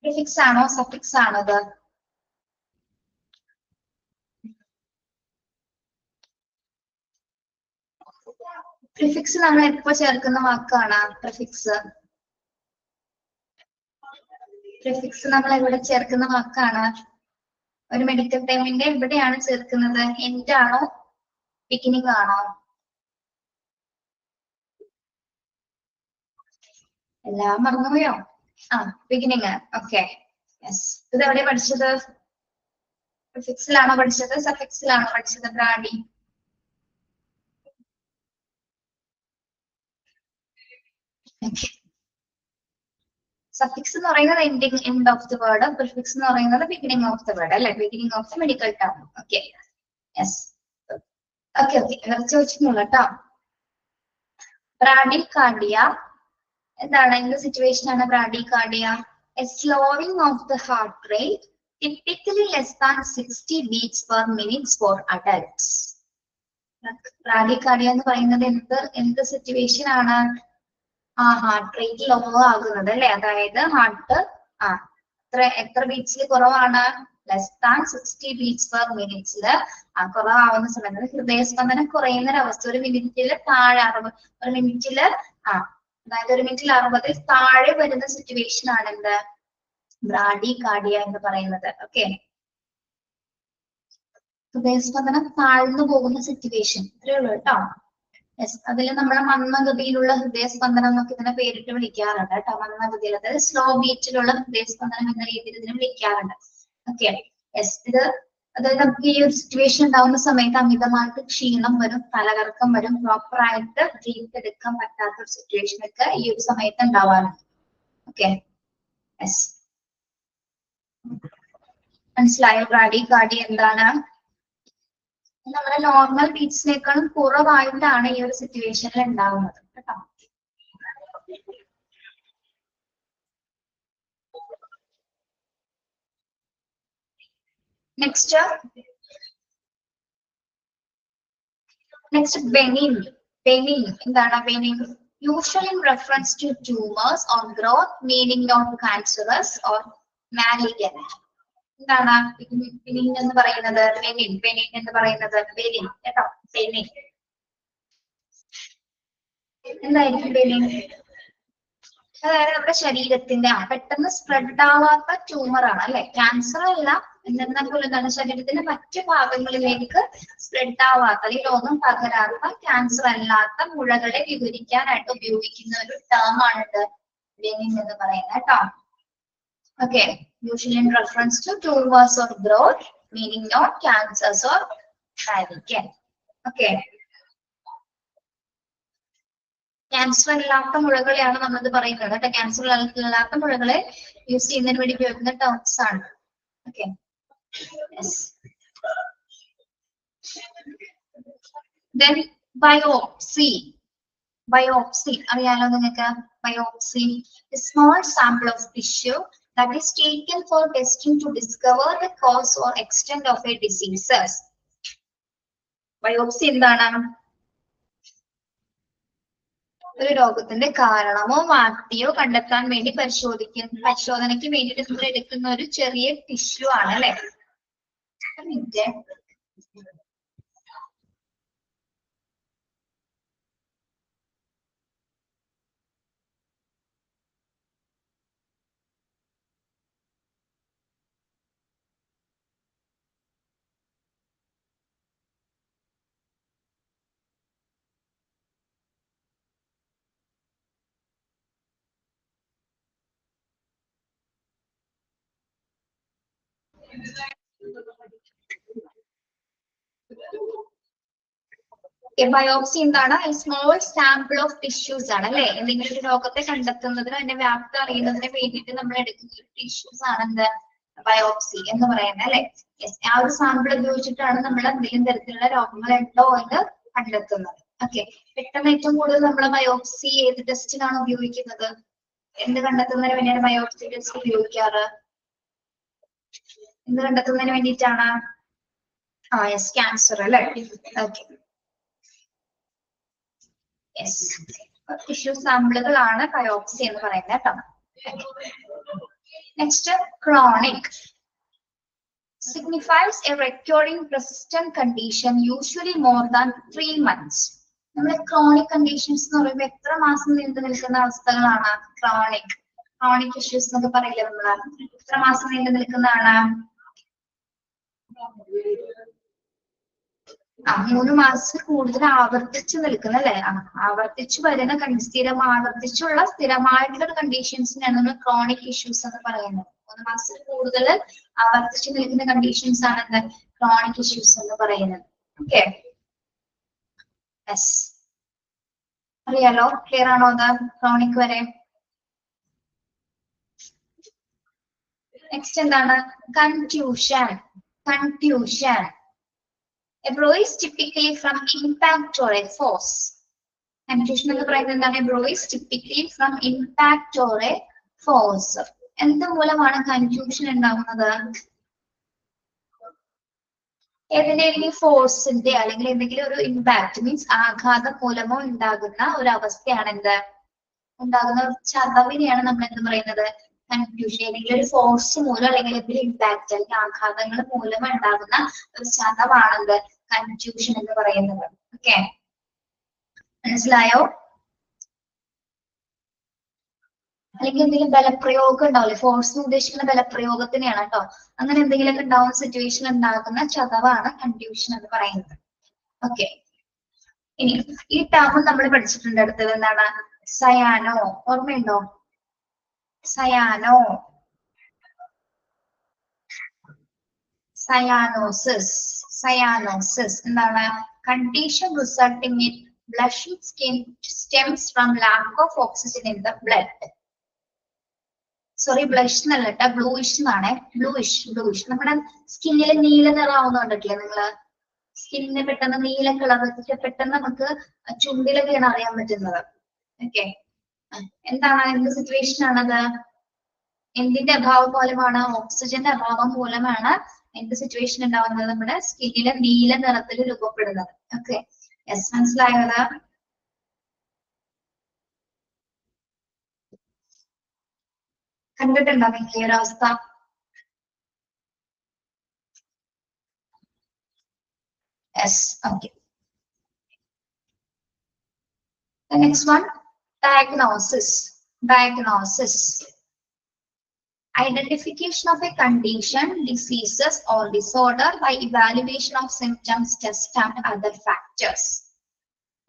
പ്രിഫിക്സ് ആണോ സഫിക്സ് ആണോ അത്? പ്രിഫിക്സ് നമ്മൾ എപ്പോ ചേർക്കുന്ന വാക്കാണ് പ്രിഫിക്സ്? പ്രിഫിക്സ് നമ്മൾ എവിടെ ചേർക്കുന്ന വാക്കാണ്? ഒരു മെഡിക്കൽ ടൈമിന്റെ എവിടെയാണ് ചേർക്കുന്നത്? എൻഡ് ആണോ ബിഗിനിങ് ആണോ? എല്ലാം മറന്നുപോയോ? ബിഗിനിങ്. Okay, yes. ഇത് എവിടെ പഠിച്ചത്? പ്രിഫിക്സിലാണോ പഠിച്ചത് സഫിക്സിലാണോ പഠിച്ചത്? ബ്രാഡി സഫിക്സ് എന്ന് പറയുന്നത് ending end of the word, prefix എന്ന് പറയുന്നത് ബിഗിനിങ് ഓഫ് ദി വേർഡ് അല്ലെ? Beginning of the medical term. Okay, yes. Okay okay, ചോദിച്ചിട്ടുള്ളൂ കേട്ടോ. ബ്രാഡികാർഡിയ എന്താണ്? എന്ത് സിറ്റുവേഷൻ ആണ് bradycardia? A slowing of the heart rate typically less than 60 beats per minute for adults. Bradycardia എന്ന് പറയുന്നത് എന്ത് സിറ്റുവേഷൻ ആണ്? ഹാർട്ട് റേറ്റ് ലോ ആകുന്നത് അല്ലെ? അതായത് ഹാർട്ട് എത്ര ബീറ്റ്സിൽ കുറവാണ്? ലെസ് ദാൻ 60 ബീറ്റ്സ് പെർ മിനിറ്റ്സില് കുറവാവുന്ന സമയത്ത് ഹൃദയസ്പന്ദനം കുറയുന്ന ഒരവസ്ഥ. ഒരു മിനിറ്റില് താഴെ 60, ഒരു മിനിറ്റില് അതായത് ഒരു മിനിറ്റിൽ 60 താഴെ വരുന്ന സിറ്റുവേഷൻ ആണ് എന്ത്? ബ്രാഡികാർഡിയ എന്ന് പറയുന്നത്. ഓക്കെ, ഹൃദയസ്പന്ദനം താഴ്ന്നു പോകുന്ന സിറ്റുവേഷൻ ഇത്രയേ ഉള്ളൂ കേട്ടോ. യെസ്, അതിൽ നമ്മുടെ മന്ദഗതിയിലുള്ള ഹൃദയസ്പന്ദനം എന്നൊക്കെ ഇതിനെ പേരിട്ട് വിളിക്കാറുണ്ട് കേട്ടോ. മന്ദഗതിയിൽ അതായത് സ്ലോ ബീറ്റിലുള്ള ഹൃദയസ്പന്ദനം എന്ന രീതിയിൽ ഇതിനെ വിളിക്കാറുണ്ട്. Okay, yes. ഇത് അതായത് നമുക്ക് ഈ ഒരു സിറ്റുവേഷൻ ഉണ്ടാവുന്ന സമയത്ത് അമിതമായിട്ട് ക്ഷീണം വരും, തലകറക്കം വരും, പ്രോപ്പർ ആയിട്ട് ബ്രീത്ത് എടുക്കാൻ പറ്റാത്ത ഒരു സിറ്റുവേഷൻ ഒക്കെ ഈ ഒരു സമയത്ത് ഉണ്ടാവാറുണ്ട്. Okay, yes. മനസ്സിലായോ ബ്രാഡികാർഡിയ എന്താണ്? നമ്മുടെ നോർമൽ ബീറ്റ്സിനേക്കാളും കുറവായിട്ടാണ് ഈ ഒരു സിറ്റുവേഷനിൽ ഉണ്ടാവുന്നത് കേട്ടോ. Next benign. ബെനിൻ എന്താണ്? Benign usually in reference to tumors or growth, meaning not cancerous or malignant. എന്താണ് ബെനിൻ എന്ന് പറയുന്നത്? ബെനിൻ എന്ന് പറയുന്നത് ബെനിൻ കേട്ടോ. ബെനിൻ എന്തായിരിക്കും ബെനിൻ? അതായത് നമ്മുടെ ശരീരത്തിന്റെ പെട്ടെന്ന് സ്പ്രെഡ് ആവാത്ത ട്യൂമർ ആണ് അല്ലെ? ക്യാൻസർ അല്ല, എന്നാൽ പോലും എന്താണ് ശരീരത്തിന്റെ മറ്റു ഭാഗങ്ങളിലേക്ക് സ്പ്രെഡ് ആവാത്ത അല്ലെങ്കിൽ രോഗം പകരാത്ത ക്യാൻസർ അല്ലാത്ത മുഴകളെ വിവരിക്കാനായിട്ട് ഉപയോഗിക്കുന്ന ഒരു ടേം ആണ് ബെനിൻ എന്ന് പറയുന്നത് കേട്ടോ. Okay, usually in reference to tumors or growth, meaning not cancers or malignant. Okay. Cancer അല്ലാത്ത മുഴകളെയാണ് നമ്മളത് പറയുന്നത് കേട്ടോ. ക്യാൻസർ അല്ലാത്ത മുഴകളെ യൂസ് ചെയ്യുന്നതിന് വേണ്ടി ഉപയോഗിക്കുന്ന ടേംസ് ആണ്. ഓക്കെ. Then biopsy. Biopsy അറിയാലോ നിങ്ങൾക്ക്? Biopsy, a small sample of tissue that is taken for testing to discover the cause or extent of a disease. Biopsy എന്താണ്? ഒരു രോഗത്തിന്റെ കാരണമോ വ്യാപ്തിയോ കണ്ടെത്താൻ വേണ്ടി പരിശോധനയ്ക്ക് വേണ്ടിയിട്ട് നമ്മൾ എടുക്കുന്ന ഒരു ചെറിയ ടിഷ്യൂ ആണ് അല്ലെ. ബയോപ്സി എന്താണ്? സ്മോൾ സാമ്പിൾ ഓഫ് ടിഷ്യൂസ് ആണ് അല്ലെ. എന്തെങ്കിലും ഒരു രോഗത്തെ കണ്ടെത്തുന്നതിന് അതിന്റെ വ്യാപ്തി അറിയുന്നതിന് വേണ്ടിയിട്ട് നമ്മൾ എടുക്കുന്ന ഒരു ടിഷ്യൂസ് ആണ് എന്ത് ബയോപ്സി എന്ന് പറയുന്നത് അല്ലെ. ആ ഒരു സാമ്പിൾ ഉപയോഗിച്ചിട്ടാണ് നമ്മൾ എന്തെങ്കിലും തരത്തിലുള്ള രോഗങ്ങൾ ഉണ്ടോ എന്ന് കണ്ടെത്തുന്നത്. ഓക്കെ. പെട്ടെന്ന് ഏറ്റവും കൂടുതൽ നമ്മൾ ബയോപ്സി ഏത് ടെസ്റ്റിനാണ് ഉപയോഗിക്കുന്നത്? എന്ത് കണ്ടെത്തുന്നതിന് വേണ്ടിയാണ് ബയോപ്സി ടെസ്റ്റ് ഉപയോഗിക്കാറ്? എന്ത് കണ്ടെത്തുന്നതിന് വേണ്ടിയിട്ടാണ്? യെസ്, ക്യാൻസർ അല്ലെ. ഓക്കെ. യെസ്, ടിഷ്യൂ സാമ്പിളുകളാണ് ബയോപ്സി എന്ന് പറയുന്നത് കേട്ടോ. Next, chronic signifies a recurring persistent condition, usually more than 3 months. നമ്മൾ ക്രോണിക് കണ്ടീഷൻസ് എന്ന് പറയുമ്പോൾ എത്ര മാസം നീണ്ടു നിൽക്കുന്ന അവസ്ഥകളാണ് ക്രോണിക് ഇഷ്യൂസ് എന്നൊക്കെ പറയില്ലേ നമ്മള്? എത്ര മാസം നീണ്ടു നിൽക്കുന്നതാണ്? 3 മാസത്തിൽ കൂടുതൽ ആവർത്തിച്ചു നിൽക്കുന്ന അല്ലെ. ആവർത്തിച്ചു വരുന്ന സ്ഥിരമായിട്ടുള്ള കണ്ടീഷൻസിനാണ് നമ്മൾ ക്രോണിക് ഇഷ്യൂസ് എന്ന് പറയുന്നത്. 3 മാസത്തിൽ കൂടുതൽ ആവർത്തിച്ചു നിൽക്കുന്ന കണ്ടീഷൻസ് ആണ് എന്ത് ക്രോണിക് ഇഷ്യൂസ് എന്ന് പറയുന്നത്. ഓക്കെ. യെസ്, അറിയാലോ? ക്ലിയർ ആണോ അത് ക്രോണിക് വരെ? നെക്സ്റ്റ് എന്താണ്? Contusion. A bruise typically from impact or a force. Contusion എന്ന് പറയുന്നത് എന്താണ്? A bruise typically from impact or a force. എന്ത് മൂലമാണ് കൺട്യൂഷൻ ഉണ്ടാകുന്നത്? ഏതെങ്കിലും ഫോഴ്സിന്റെ അല്ലെങ്കിൽ എന്തെങ്കിലും ഒരു ഇമ്പാക്ട് മീൻസ് ആഘാതം മൂലമോ ഉണ്ടാകുന്ന ഒരു അവസ്ഥയാണ് എന്ത്? ഉണ്ടാകുന്ന ഒരു ചതവിനെയാണ് നമ്മൾ എന്ത് പറയുന്നത്? കൺട്യൂഷൻ. ഏതെങ്കിലും ഒരു ഫോഴ്സ് മൂലം അല്ലെങ്കിൽ എന്തെങ്കിലും ഇമ്പാക്ട് അല്ലെങ്കിൽ ആഘാതങ്ങൾ മൂലം ഉണ്ടാകുന്ന ഒരു ചതവാണെന്ത് കൺട്യൂഷൻ എന്ന് പറയുന്നത്. ഓക്കെ, മനസ്സിലായോ? അല്ലെങ്കിൽ എന്തെങ്കിലും ബലപ്രയോഗം ഉണ്ടാവില്ലേ? ഫോഴ്സ് ഉദ്ദേശിക്കുന്ന ബലപ്രയോഗത്തിനെയാണ് കേട്ടോ. അങ്ങനെ എന്തെങ്കിലുമൊക്കെ ഉണ്ടാവുന്ന സിറ്റുവേഷൻ ഉണ്ടാകുന്ന ചതവാണ് കൺട്യൂഷൻ എന്ന് പറയുന്നത്. ഓക്കെ, ഇനി ഈ ടേം നമ്മൾ പഠിച്ചിട്ടുണ്ട്. അടുത്തത് എന്താണ്? സയാനോ. ഓർമ്മയുണ്ടോ? സയാനോസിസ് എന്താണ്? Condition resulting in blushing skin stems from lack of oxygen in the blood. Sorry, blush എന്നല്ല കേട്ടോ, ബ്ലൂയിഷ് എന്നാണ്. ബ്ലൂയിഷ് നമ്മുടെ സ്കിന്നിൽ നീല നിറാവുന്ന കണ്ടിട്ടില്ലേ നിങ്ങള്? സ്കിന്നിന് പെട്ടെന്ന് നീല കളർ പെട്ടെന്ന് നമുക്ക് ചുണ്ടിലൊക്കെയാണ് അറിയാൻ പറ്റുന്നത്. ഓക്കെ, എന്താണ്? എന്ത് സിറ്റുവേഷൻ ആണത്? എന്തിന്റെ അഭാവം മൂലമാണ്? ഓക്സിജന്റെ അഭാവം മൂലമാണ് എന്ത് സിറ്റുവേഷൻ ഉണ്ടാവുന്നത്? നമ്മുടെ സ്കിന്നിലെ നീല നിറത്തിൽ രൂപപ്പെടുന്നത്. ഓക്കെ, യെസ്, മനസ്സിലായത്? കണ്ടിട്ടുണ്ടോ നിങ്ങൾക്ക് ഈ ഒരു അവസ്ഥ? Yes, okay. The next one, diagnosis. Identification of a condition, diseases or disorder by evaluation of symptoms, tests and other factors.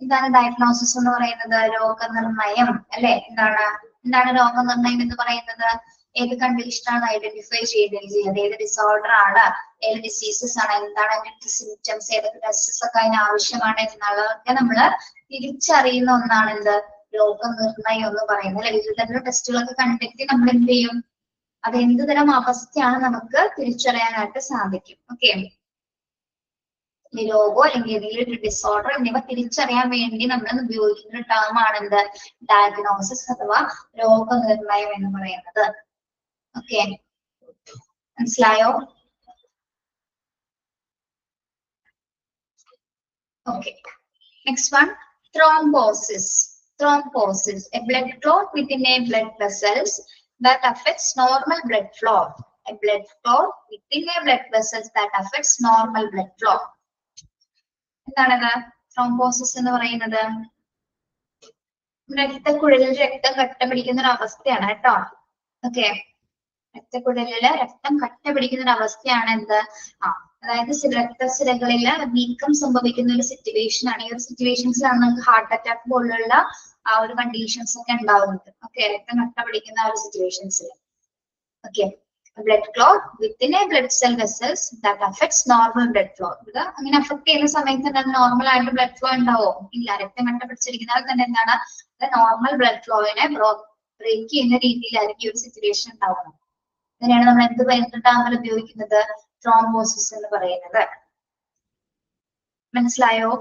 എന്താണ് ഡയഗ്നോസിസ് എന്ന് പറയുന്നത്? രോഗനിർണയം അല്ലെ. എന്താണ് രോഗനിർണയം എന്ന് പറയുന്നത്? ഏത് കണ്ടീഷനാണ് ഐഡന്റിഫൈ ചെയ്യുന്നത്, ഏത് ഡിസോർഡർ ആണ്, ഏത് ഡിസീസസ് ആണ്, എന്താണ് അതിന്റെ സിംറ്റംസ്, ഏതൊക്കെ ടെസ്റ്റസ് ഒക്കെ അതിന് ആവശ്യമാണ് എന്നുള്ളതൊക്കെ നമ്മൾ തിരിച്ചറിയുന്ന ഒന്നാണ് എന്ത് രോഗനിർണയം എന്ന് പറയുന്നത്. അല്ലെ, വിവിധ തരം ടെസ്റ്റുകളൊക്കെ കണ്ടെത്തി നമ്മൾ എന്ത് ചെയ്യും, അത് എന്ത് തരം അവസ്ഥയാണ് നമുക്ക് തിരിച്ചറിയാനായിട്ട് സാധിക്കും. ഓക്കെ, ഈ രോഗോ അല്ലെങ്കിൽ ഏതെങ്കിലും ഒരു ഡിസോർഡർ എന്നിവ തിരിച്ചറിയാൻ വേണ്ടി നമ്മൾ ഉപയോഗിക്കുന്ന ഒരു ടേം ആണ് എന്ത് ഡയഗ്നോസിസ് അഥവാ രോഗനിർണയം എന്ന് പറയുന്നത്. ഓക്കെ, മനസ്സിലായോ? Okay, next one thrombosis. Thrombosis, a blood clot within a blood vessels that affects normal blood flow. A blood clot within a blood vessels that affects normal blood flow. എന്താണത് thrombosis എന്ന് പറയുന്നത്? രക്തക്കുഴലിൽ രക്തം കട്ട പിടിക്കുന്ന ഒരു അവസ്ഥയാണ് കേട്ടോ. ഓക്കെ, രക്തക്കുഴലില് രക്തം കട്ട പിടിക്കുന്ന ഒരു അവസ്ഥയാണ് എന്ത് അതായത് രക്തസിരകളില് വീക്കം സംഭവിക്കുന്ന ഒരു സിറ്റുവേഷൻ ആണ്. ഈ ഒരു സിറ്റുവേഷൻസിലാണ് നമുക്ക് ഹാർട്ട് അറ്റാക്ക് പോലുള്ള ആ ഒരു കണ്ടീഷൻസ് ഒക്കെ ഉണ്ടാവുന്നത്. ഓക്കെ, രക്തം കട്ട പിടിക്കുന്ന ആ ഒരു സിറ്റുവേഷൻസിൽ. Okay, blood clot within a blood cell vessels that affects normal blood flow. ഇത് അങ്ങനെ അഫക്ട് ചെയ്യുന്ന സമയത്ത് തന്നെ നോർമൽ ആയിട്ട് ബ്ലഡ് ഫ്ലോ ഉണ്ടാവോ? ഇല്ല, രക്തം കട്ട പിടിച്ചിരിക്കുന്നത് തന്നെ എന്താണ് നോർമൽ ബ്ലഡ് ഫ്ലോയിനെ ബ്രേക്ക് ചെയ്യുന്ന രീതിയിലായിരിക്കും ഒരു സിറ്റുവേഷൻ ഉണ്ടാവുന്നത്. അങ്ങനെയാണ് നമ്മൾ എന്ത് ടേമിൽ ഉപയോഗിക്കുന്നത് thrombosis എന്ന് പറയുന്നത്. മനസ്സിലായോ?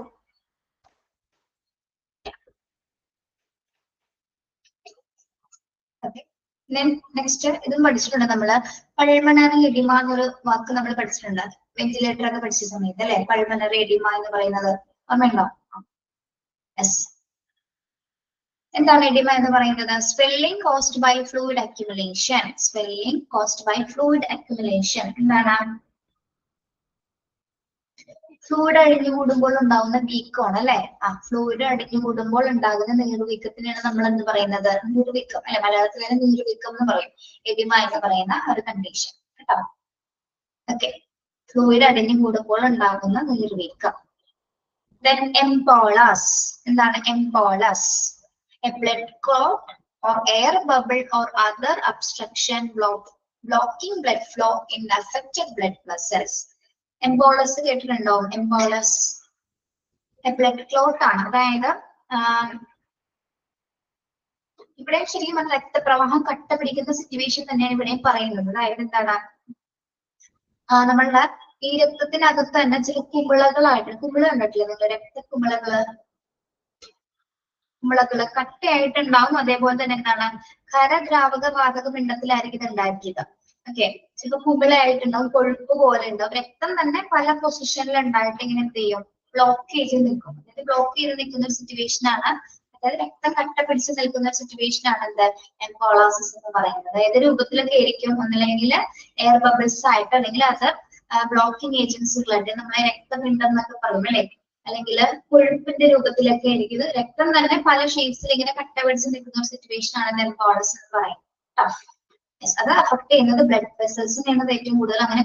നെക്സ്റ്റ് ഇതും പഠിച്ചിട്ടുണ്ട് നമ്മള്. പൾമണറി എഡിമ എന്നൊരു വാക്ക് നമ്മൾ പഠിച്ചിട്ടുണ്ട് വെന്റിലേറ്റർ ഒക്കെ പഠിച്ച സമയത്ത് അല്ലെ. പൾമണറി എഡിമ എന്ന് പറയുന്നത് ഓർമ്മയുണ്ടോ? യെസ്. എന്താണ് എഡിമ എന്ന് പറയുന്നത്? Swelling caused by fluid accumulation. Swelling caused by fluid accumulation. എന്താണ്? ഫ്ലൂയിഡ് അടിഞ്ഞു കൂടുമ്പോൾ ഉണ്ടാകുന്ന വീക്കമാണ് അല്ലെ. ഫ്ലൂയിഡ് അടിഞ്ഞു കൂടുമ്പോൾ ഉണ്ടാകുന്ന നീർവീക്കത്തിനാണ് നമ്മൾ എന്ത് പറയുന്നത്? നീർവീക്കം അല്ലെ, മലയാളത്തിൽ തന്നെ നീർവീക്കം എന്ന് പറയും. എഡിമ എന്ന് പറയുന്ന ഒരു കണ്ടീഷൻ കേട്ടോ. ഓക്കെ, ഫ്ലൂയിഡ് അടിഞ്ഞു കൂടുമ്പോൾ ഉണ്ടാകുന്ന നീർവീക്കം. Then embolus. എന്താണ് embolus? A blood clot or air bubble or other obstruction blocking blood flow in affected blood vessels. Embolus കേട്ടിട്ടുണ്ടോ? എംബോളസ് ബ്ലഡ് ക്ലോട്ട് ആണ്. അതായത് ഇവിടെ ശരിക്കും പറഞ്ഞാൽ രക്തപ്രവാഹം കട്ട പിടിക്കുന്ന സിറ്റുവേഷൻ തന്നെയാണ് ഇവിടെ പറയുന്നത്. അതായത് എന്താണ് നമ്മളുടെ ഈ രക്തത്തിനകത്ത് തന്നെ ചില കുമിളകളായിട്ട്, കുമിള കണ്ടിട്ടില്ലേ നിങ്ങൾ? രക്തക്കുമിളകള് കട്ടയായിട്ടുണ്ടാവും. അതേപോലെ തന്നെ എന്താണ് ഖരദ്രാവക വാതക പിണ്ഡത്തിലായിരിക്കും ഇത് ഉണ്ടായിരിക്കുക. ഓക്കെ, ചിലപ്പോൾ കുമിളയായിട്ടുണ്ടാവും, കൊഴുപ്പ് പോലെ ഉണ്ടാവും. രക്തം തന്നെ പല പൊസിഷനിൽ ഉണ്ടായിട്ട് ഇങ്ങനെ എന്ത് ചെയ്യും? ബ്ലോക്ക് ചെയ്ത് നിൽക്കും. അതായത് ബ്ലോക്ക് ചെയ്ത് നിൽക്കുന്ന ഒരു സിറ്റുവേഷൻ ആണ്. അതായത് രക്തം കട്ട പിടിച്ച് നിൽക്കുന്ന ഒരു സിറ്റുവേഷൻ ആണ് എന്ത് എംബോളസിസ് എന്ന് പറയുന്നത്. അതായത് രൂപത്തിലൊക്കെ ആയിരിക്കും, ഒന്നില്ലെങ്കിൽ എയർ ബബിൾസ് ആയിട്ട്, അല്ലെങ്കിൽ അത് ബ്ലോക്കിംഗ് ഏജൻസികളായിട്ട് നമ്മളെ രക്തപിണ്ഡം എന്നൊക്കെ പറയും അല്ലെ, അല്ലെങ്കിൽ കൊഴുപ്പിന്റെ രൂപത്തിലൊക്കെ ആയിരിക്കും. രക്തം തന്നെ പല ഷേപ്സിൽ ഇങ്ങനെ കട്ട പിടിച്ച് നിൽക്കുന്ന ഒരു സിറ്റുവേഷൻ ആണ് എംബോളസ് എന്ന് പറയുന്നത്. അത് അഫക്ട് ചെയ്യുന്നത് ബ്ലഡ് വെസൽസിനെയാണ് ഏറ്റവും കൂടുതൽ. അങ്ങനെ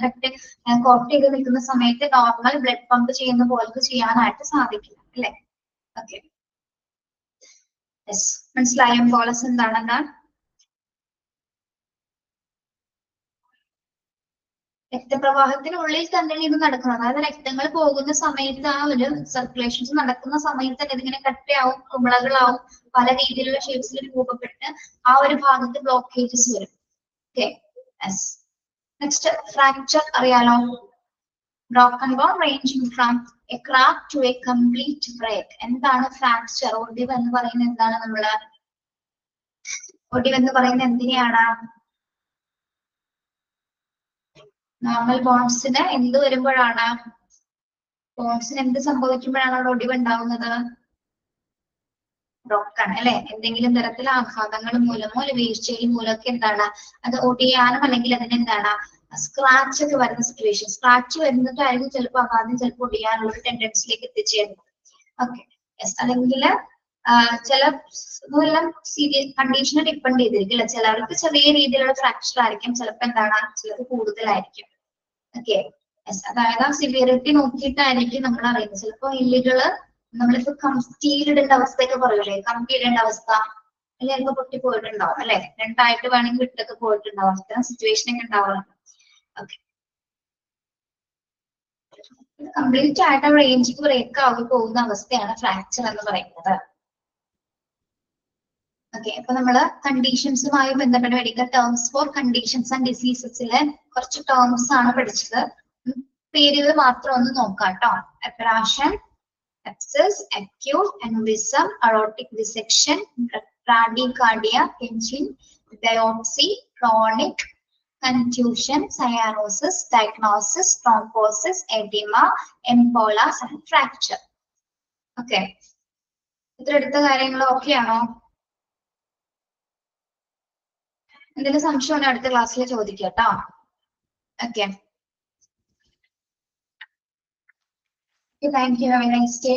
കോട്ട് ചെയ്ത് നിൽക്കുന്ന സമയത്ത് നോർമൽ ബ്ലഡ് പമ്പ് ചെയ്യുന്ന പോലെ ചെയ്യാനായിട്ട് സാധിക്കില്ല അല്ലെ. ഓക്കെ, മനസ്സിലായോ എംബോളസ് എന്താണെന്ന്? രക്തപ്രവാഹത്തിനുള്ളിൽ തന്നെയാണ് ഇത് നടക്കുന്നത്. അതായത് രക്തങ്ങൾ പോകുന്ന സമയത്ത് ആ ഒരു സർക്കുലേഷൻസ് നടക്കുന്ന സമയത്ത് തന്നെ ഇതിങ്ങനെ കട്ടയാവും, കുമിളകളാവും, പല രീതിയിലുള്ള ഷേപ്സിൽ രൂപപ്പെട്ട് ആ ഒരു ഭാഗത്ത് ബ്ലോക്കേജസ് വരും. ഓക്കെ, നെക്സ്റ്റ് ഫ്രാക്ചർ അറിയാലോ. Broken bone ranging from a crack to a complete break. എന്താണ് ഫ്രാക്ചർ? ഒടിവ് എന്ന് പറയുന്നത് എന്താണ്? നമ്മള് ഒടിവ് എന്ന് പറയുന്നത് എന്തിനെയാണ്? നോർമൽ ബോൺസിന് എന്ത് വരുമ്പോഴാണ്? ബോൺസിന് എന്ത് സംഭവിക്കുമ്പോഴാണ് അവിടെ ഒടിവ് ഉണ്ടാവുന്നത്? ബ്രോക്കൺ അല്ലെ. എന്തെങ്കിലും തരത്തിൽ ആഘാതങ്ങൾ മൂലമോ അല്ലെ വീഴ്ചയിൽ മൂലമൊക്കെ എന്താണ് അത് ഒടിയാനും അല്ലെങ്കിൽ അതിനെന്താണ് സ്ക്രാച്ച് ഒക്കെ വരുന്ന സിറ്റുവേഷൻ. സ്ക്രാച്ച് വരുന്നിട്ടായിരിക്കും ചിലപ്പോൾ ആദ്യം ചിലപ്പോൾ ഒടിയാനുള്ള ഒരു ടെൻഡൻസിലേക്ക് എത്തിച്ചേരുന്നത്. ഓക്കെ, അല്ലെങ്കിൽ ചില ഇതെല്ലാം സീരിയസ് കണ്ടീഷനെ ഡിപ്പെൻഡ് ചെയ്തിരിക്കും അല്ലെ. ചിലർക്ക് ചെറിയ രീതിയിലുള്ള ഫ്രാക്ചർ ആയിരിക്കും, ചിലപ്പോൾ എന്താണ് ചിലർക്ക് കൂടുതലായിരിക്കും. ഓക്കെ, അതായത് ആ സിവിയറിറ്റി നോക്കിയിട്ടായിരിക്കും നമ്മൾ അറിയുന്നത്. ചിലപ്പോൾ എല്ലുകള് നമ്മളിപ്പോ സ്റ്റീൽ ഇടേണ്ട അവസ്ഥയൊക്കെ പറയൂലേ, കമ്പി ഇടേണ്ട അവസ്ഥ, അല്ലെങ്കിൽ ചിലപ്പോൾ പൊട്ടി പോയിട്ടുണ്ടാവും അല്ലെ, രണ്ടായിട്ട് വേണമെങ്കിൽ വിട്ടൊക്കെ പോയിട്ടുണ്ടാവും, അത്തരം സിറ്റുവേഷൻ ഒക്കെ ഉണ്ടാവാറുണ്ട്. ഓക്കെ, കംപ്ലീറ്റ് ആയിട്ട് ആ റേഞ്ച് ബ്രേക്ക് ആയി പോകുന്ന അവസ്ഥയാണ് ഫ്രാക്ചർ എന്ന് പറയുന്നത്. ഓക്കെ, അപ്പൊ നമ്മള് കണ്ടീഷൻസുമായി ബന്ധപ്പെട്ട് പഠിക്കുക. ടേംസ് ഫോർ കണ്ടീഷൻസ് ആൻഡ് ഡിസീസസിലെ കുറച്ച് ടേംസ് ആണ് പഠിച്ചത്. പേരുകൾ മാത്രം ഒന്ന് നോക്കാം കേട്ടോ. അപ്രാഷൻ, abscess, acute aneurysm, aortic dissection, bradycardia, engine, biopsy, chronic contusion, cyanosis, diagnosis, thrombosis, edema, embolas and fracture. Okay, ഇത്രയെടുത്ത കാര്യങ്ങൾ ഓക്കെ ആണോ? എന്തെങ്കിലും സംശയം അടുത്ത ക്ലാസ്സിൽ ചോദിക്കാം കേട്ടോ. Okay, thank you, have A nice day.